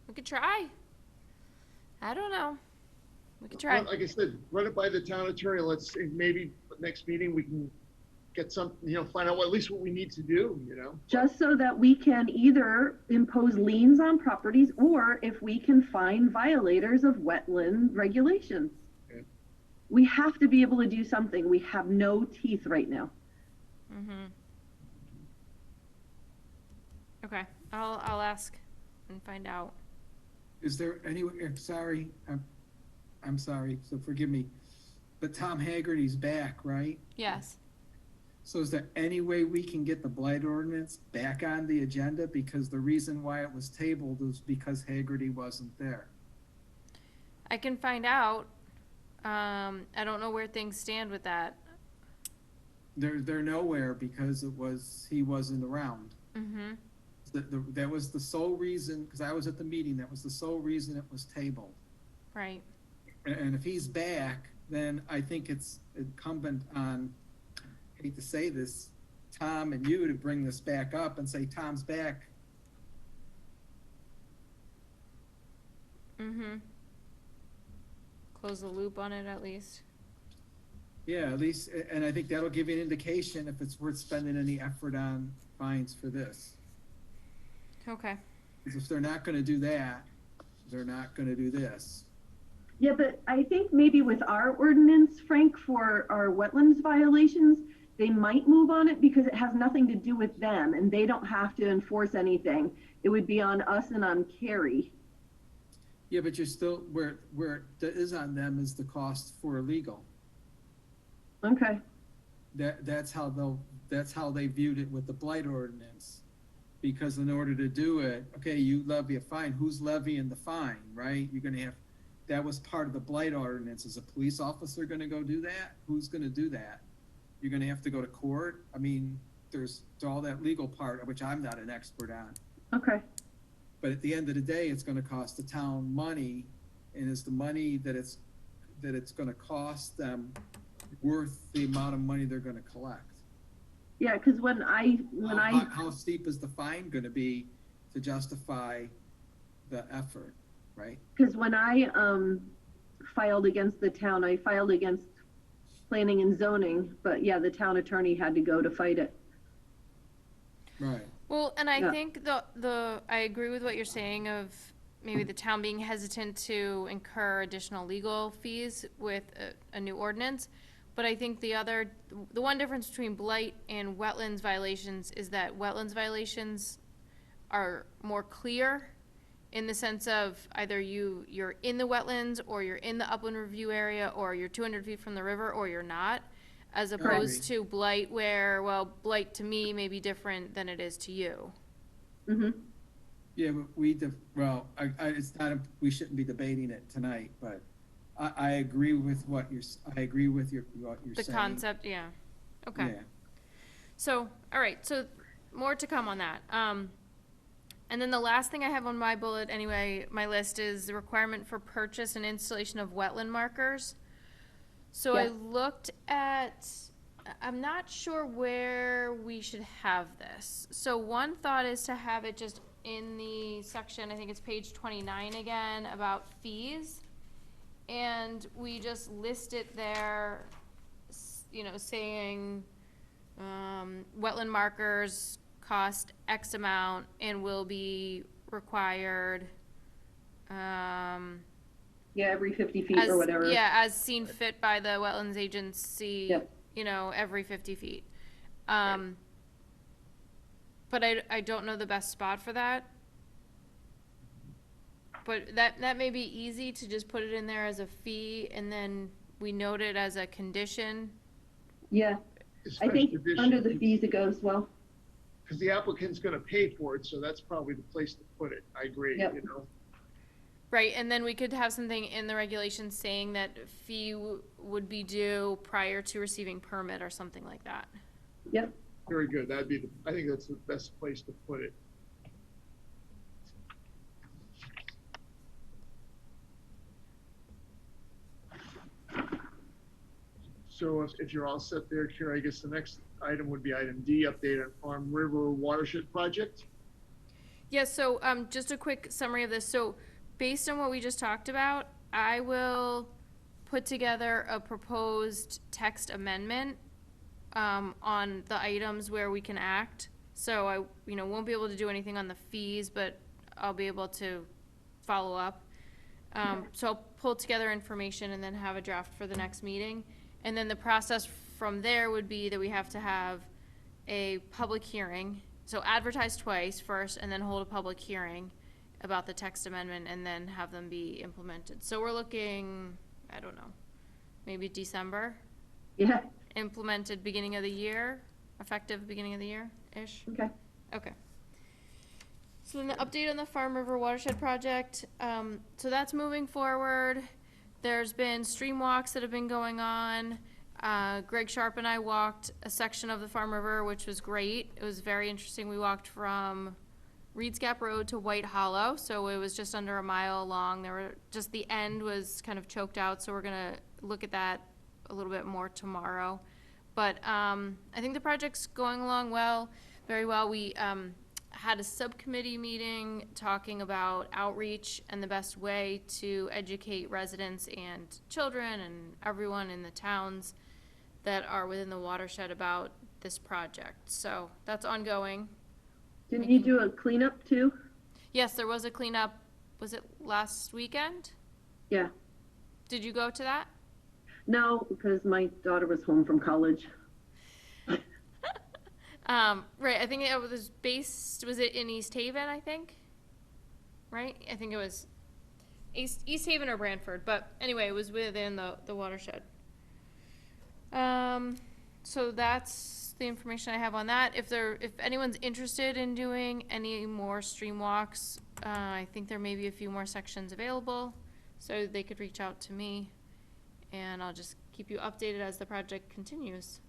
we could try. I don't know. We could try. Well, like I said, run it by the town attorney. Let's maybe next meeting we can get some, you know, find out at least what we need to do, you know. Just so that we can either impose liens on properties, or if we can find violators of wetland regulations. Okay. We have to be able to do something. We have no teeth right now. Mm-hmm. Okay, I'll ask and find out. Is there any, sorry, I'm sorry, so forgive me, but Tom Haggerty's back, right? Yes. So is there any way we can get the blight ordinance back on the agenda? Because the reason why it was tabled was because Haggerty wasn't there. I can find out. I don't know where things stand with that. They're nowhere because he wasn't around. Mm-hmm. That was the sole reason, because I was at the meeting, that was the sole reason it was tabled. Right. And if he's back, then I think it's incumbent on, I hate to say this, Tom and you to bring this back up and say, Tom's back. Mm-hmm. Close the loop on it at least. Yeah, at least, and I think that'll give you an indication if it's worth spending any effort on fines for this. Okay. Because if they're not gonna do that, they're not gonna do this. Yeah, but I think maybe with our ordinance, Frank, for our wetlands violations, they might move on it because it has nothing to do with them and they don't have to enforce anything. It would be on us and on Carrie. Yeah, but you're still, where that is on them is the cost for illegal. Okay. That's how they viewed it with the blight ordinance. Because in order to do it, okay, you levy a fine, who's levying the fine, right? You're gonna have, that was part of the blight ordinance. Is a police officer gonna go do that? Who's gonna do that? You're gonna have to go to court. I mean, there's all that legal part, which I'm not an expert on. Okay. But at the end of the day, it's gonna cost the town money, and is the money that it's gonna cost them worth the amount of money they're gonna collect? Yeah, because How steep is the fine gonna be to justify the effort, right? because when I filed against the town, I filed against planning and zoning, but yeah, the town attorney had to go to fight it. Right. Well, and I Yeah. think I agree with what you're saying of maybe the town being hesitant to incur additional legal fees with a new ordinance. But I think the one difference between blight and wetlands violations is that wetlands violations are more clear in the sense of either you're in the wetlands or you're in the upland review area or you're 200 feet from the river or you're not, as opposed to blight where, well, blight to me may be different than it is to you. Mm-hmm. Yeah, but it's not, we shouldn't be debating it tonight, but I agree with what you're saying. The concept, yeah. Okay. Yeah. So, all right, so more to come on that. And then the last thing I have on my bullet, anyway, my list is the requirement for purchase and installation of wetland markers. So I Yes. looked at, I'm not sure where we should have this. So one thought is to have it just in the section, I think it's page 29 again, about fees. And we just list it there, saying, wetland markers cost X amount and will be required, Yeah, every 50 feet or whatever. Yeah, as seen fit by the wetlands agency, Yep. Every 50 feet. But I don't know the best spot for that. But that may be easy to just put it in there as a fee and then we note it as a condition. Yeah, I think under the fees it goes well. Because the applicant's gonna pay for it, so that's probably the place to put it. I agree, Yep. Right, and then we could have something in the regulations saying that fee would be due prior to receiving permit or something like that. Yep. Very good. I think that's the best place to put it. So if you're all set there, Kara, I guess the next item would be item D, update on Farm River Watershed Project. Yeah, so just a quick summary of this. So based on what we just talked about, I will put together a proposed text amendment on the items where we can act. So I won't be able to do anything on the fees, but I'll be able to follow up. So I'll pull together information and then have a draft for the next meeting. And then the process from there would be that we have to have a public hearing. So advertise twice first and then hold a public hearing about the text amendment and then have them be implemented. So we're looking, I don't know, maybe December, Yeah, implemented beginning of the year, effective beginning of the year-ish. okay. Okay. So then the update on the Farm River Watershed project, so that's moving forward. There's been stream walks that have been going on. Greg Sharp and I walked a section of the Farm River, which was great. It was very interesting. We walked from Reed's Gap Road to White Hollow, so it was just under a mile long. There were just the end was kind of choked out, so we're gonna look at that a little bit more tomorrow. But I think the project's going along well, very well. We had a subcommittee meeting talking about outreach and the best way to educate residents and children and everyone in the towns that are within the watershed about this project. So that's ongoing. Didn't you do a cleanup too? Yes, there was a cleanup. Was it last weekend? Yeah. Did you go to that? No, because my daughter was home from college. Right, I think it was based, was it in East Haven, I think? Right? I think it was East Haven or Branford, but anyway, it was within the watershed. So that's the information I have on that. If anyone's interested in doing any more stream walks, I think there may be a few more sections available, so they could reach out to me, and I'll just keep you updated as the project continues.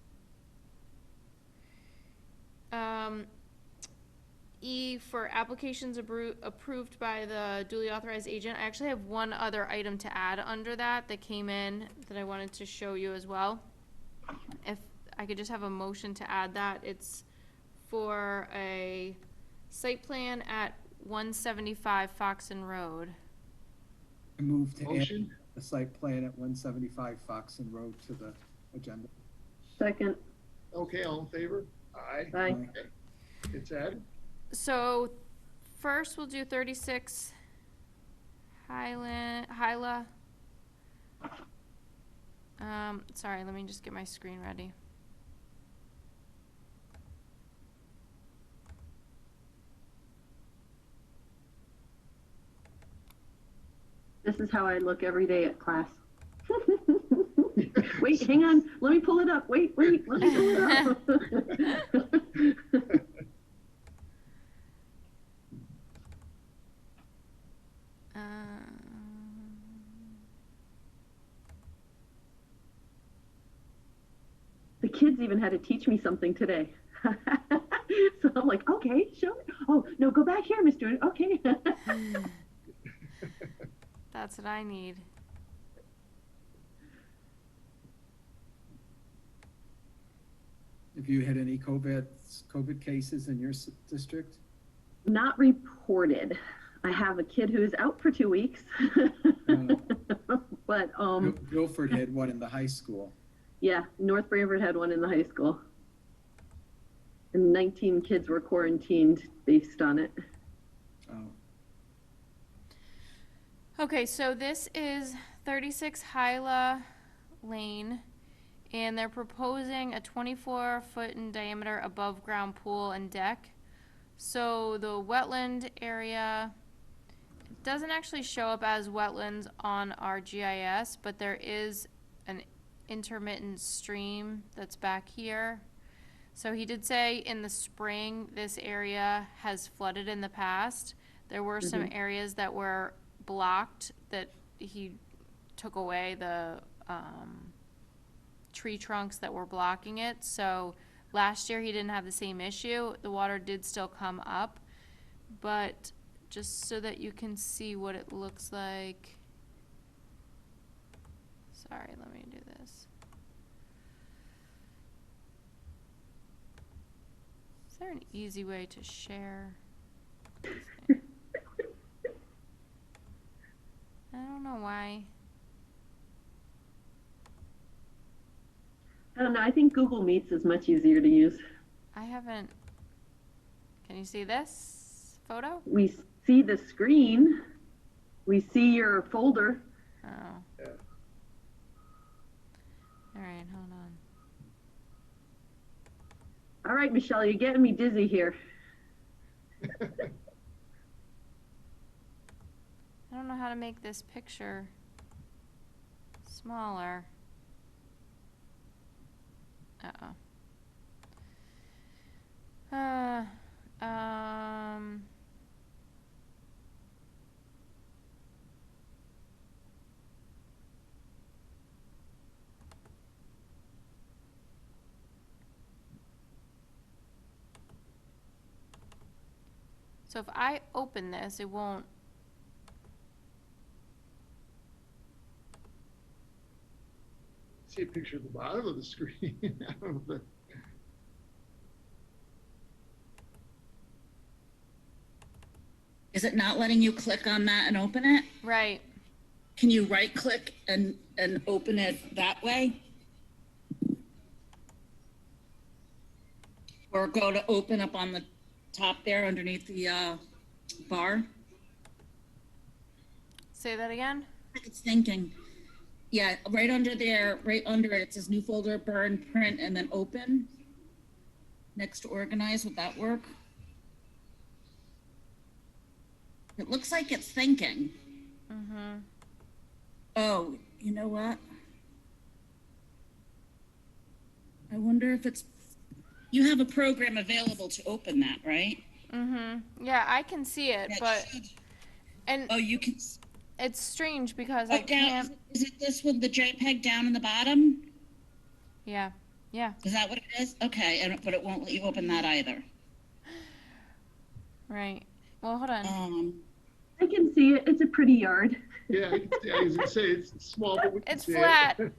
E for applications approved by the duly authorized agent. I actually have one other item to add under that came in that I wanted to show you as well. If I could just have a motion to add that. It's for a site plan at 175 Foxen Road. I move to add Motion? the site plan at 175 Foxen Road to the agenda. Second, Okay, all in favor? Aye. aye. Okay. It's added. So first we'll do 36 Hilah. Sorry, let me just get my screen ready. This is how I look every day at class. Wait, hang on. Let me pull it up. Wait, let me pull it up. The kids even had to teach me something today. So I'm like, okay, show me. Oh, no, go back here, Mr. Okay. That's what I need. Have you had any COVID cases in your district? Not reported. I have a kid who's out for 2 weeks. But Guilford had one in the high school. yeah, North Branford had one in the high school. And 19 kids were quarantined based on it. Oh, Okay, so this is 36 Hilah Lane, and they're proposing a 24-foot in diameter above-ground pool and deck. So the wetland area doesn't actually show up as wetlands on our GIS, but there is an intermittent stream that's back here. So he did say in the spring, this area has flooded in the past. There were some areas that were blocked that he took away the tree trunks that were blocking it. So last year he didn't have the same issue. The water did still come up, but just so that you can see what it looks like. Sorry, let me do this. Is there an easy way to share? I don't know why. I don't know. I think Google Meets is much easier to use. I haven't. Can you see this photo? We see the screen. We see your folder. Oh. Yeah. All right, hold on. All right, Michelle, you're getting me dizzy here. I don't know how to make this picture smaller. Uh-oh. So if I open this, it won't. See a picture at the bottom of the screen. I don't know if Is it not letting you click on that and open it? Right. Can you right click and open it that way? Or go to open up on the top there underneath the bar? Say that again? It's thinking. Yeah, right under there, right under it, it says new folder, burn, print, and then open. Next to organize, would that work? It looks like it's thinking. Mm-hmm. Oh, you know what? I wonder if it's, you have a program available to open that, right? Mm-hmm. Yeah, I can see it, That but, should- and Oh, you can, it's strange because oh, I down, can't, is it this with the JPEG down in the bottom? yeah, yeah, Is that what it is? Okay, but it won't let you open that either. right. Well, hold on. I can see it. It's a pretty yard. Yeah, I was gonna say, it's small, but we can It's see flat. it.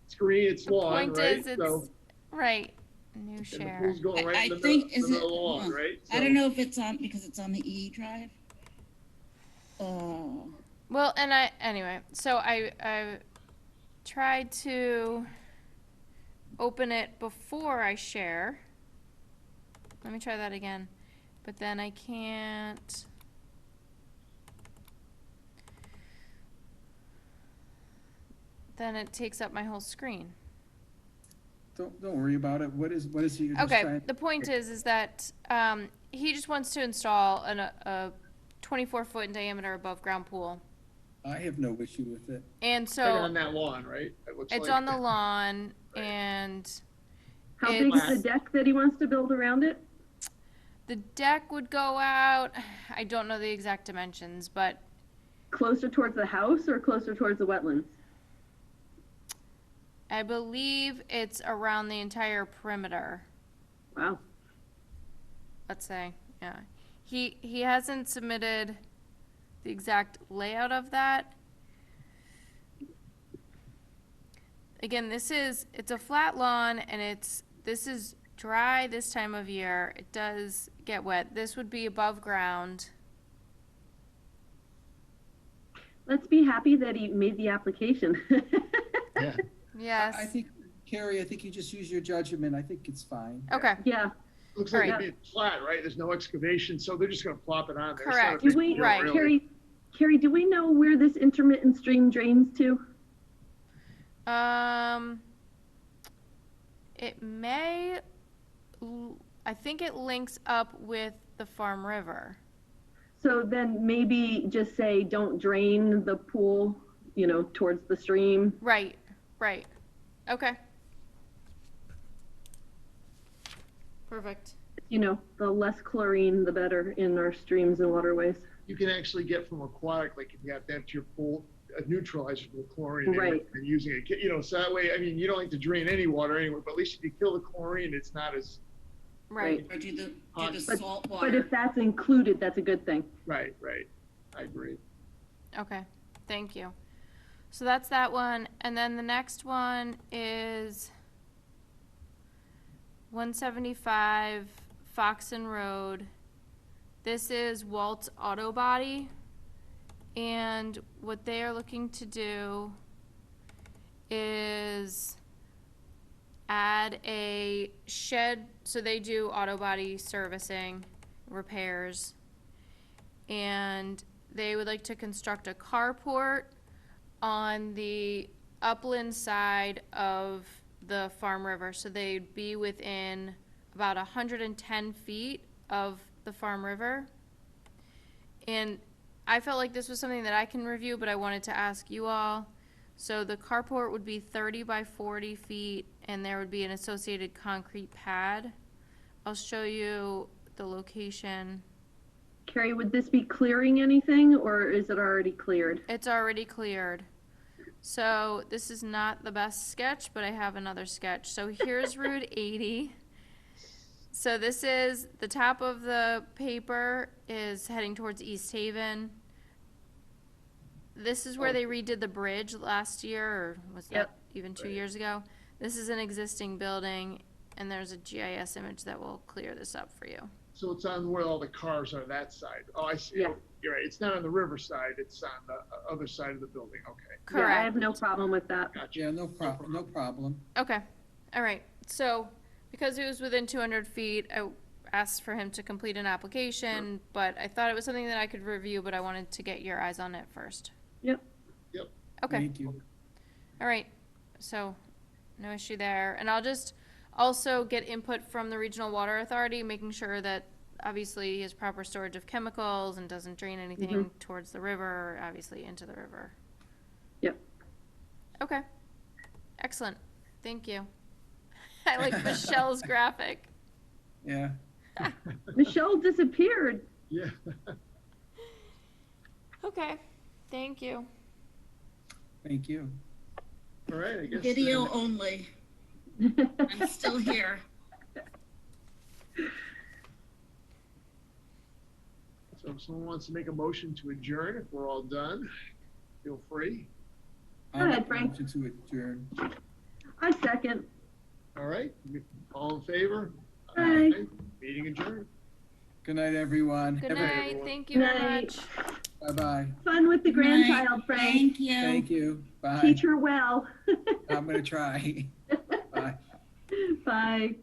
Screen, it's The lawn, point right? is, it's, So, right, new and the share. pool's going right I in the think, middle, is the it, middle of the lawn, right? I don't know if it's on, because it's on the E drive. Well, and anyway, so I tried to open it before I share. Let me try that again. But then I can't. Then it takes up my whole screen. Don't worry about it. What is it you're just Okay, trying? the point is that he just wants to install a 24-foot in diameter above ground pool. I have no issue with it. And Right so on that lawn, right? It looks it's like. on the lawn Right. and How big is the deck that he wants to build around it? the deck would go out, I don't know the exact dimensions, but Closer towards the house or closer towards the wetlands? I believe it's around the entire perimeter, Wow. let's say, yeah. He hasn't submitted the exact layout of that. Again, it's a flat lawn and this is dry this time of year. It does get wet. This would be above ground. Let's be happy that he made the application. Yeah. Yes. I think, Carrie, I think you just use your judgment. I think it's fine. Okay. Yeah. Looks like Alright. it'd be flat, right? There's no excavation, so they're just gonna plop it on there. It's not a Correct. big Do we, deal, Right. really. Carrie, do we know where this intermittent stream drains to? It may, I think it links up with the Farm River. So then maybe just say, don't drain the pool, towards the stream. Right, right. Okay. Perfect. The less chlorine, the better in our streams and waterways. You can actually get from aquatic, like if you have to empty your pool, a neutralizer for the chlorine Right. and using it, so that way, I mean, you don't like to drain any water anyway, but at least if you kill the chlorine, it's not as, Right. Or do the But- salt But water. if that's included, that's a good thing. right, I agree. Okay, thank you. So that's that one, and then the next one is 175 Foxen Road. This is Walt's Auto Body, and what they are looking to do is add a shed, so they do auto body servicing, repairs, and they would like to construct a carport on the upland side of the Farm River, so they'd be within about 110 feet of the Farm River. And I felt like this was something that I can review, but I wanted to ask you all. So the carport would be 30 by 40 feet, and there would be an associated concrete pad. I'll show you the location. Carrie, would this be clearing anything, or is it already cleared? It's already cleared. So this is not the best sketch, but I have another sketch. So here's Route 80. So this is, the top of the paper is heading towards East Haven. This is where they redid the bridge last year, or was that even 2 years ago? This is an existing building, and there's a GIS image that will clear this up for you. So it's on where all the cars are, that side. Oh, I see. Yeah. You're right. It's not on the river side. It's on the other side of the building. Okay. Yeah, I Correct. have no problem with that. Gotcha. Yeah, no problem. Okay, all right. So because it was within 200 feet, I asked for him to complete an application, but I thought it was something that I could review, but I wanted to get your eyes on it first. Yep. Okay. Thank you. All right, so no issue there. And I'll just also get input from the Regional Water Authority, making sure that obviously he has proper storage of chemicals and doesn't drain anything towards the river, or obviously into the river. Yep. Okay, excellent, thank you. I like Michelle's graphic. Yeah. Michelle disappeared. Yeah. Okay, thank you. Thank you. All right, I guess. Video only. I'm still here. So if someone wants to make a motion to adjourn, if we're all done, feel free. Go ahead, Frank. Motion to adjourn. I second. All right, all in favor? Aye. Meeting adjourned. Good night, everyone. Good Everyone. night, thank you very Night. much. Bye-bye. Fun with the Good night. grandchild, Frank. Thank you. Thank you. Bye. Teach her well. I'm gonna try. Bye. Bye.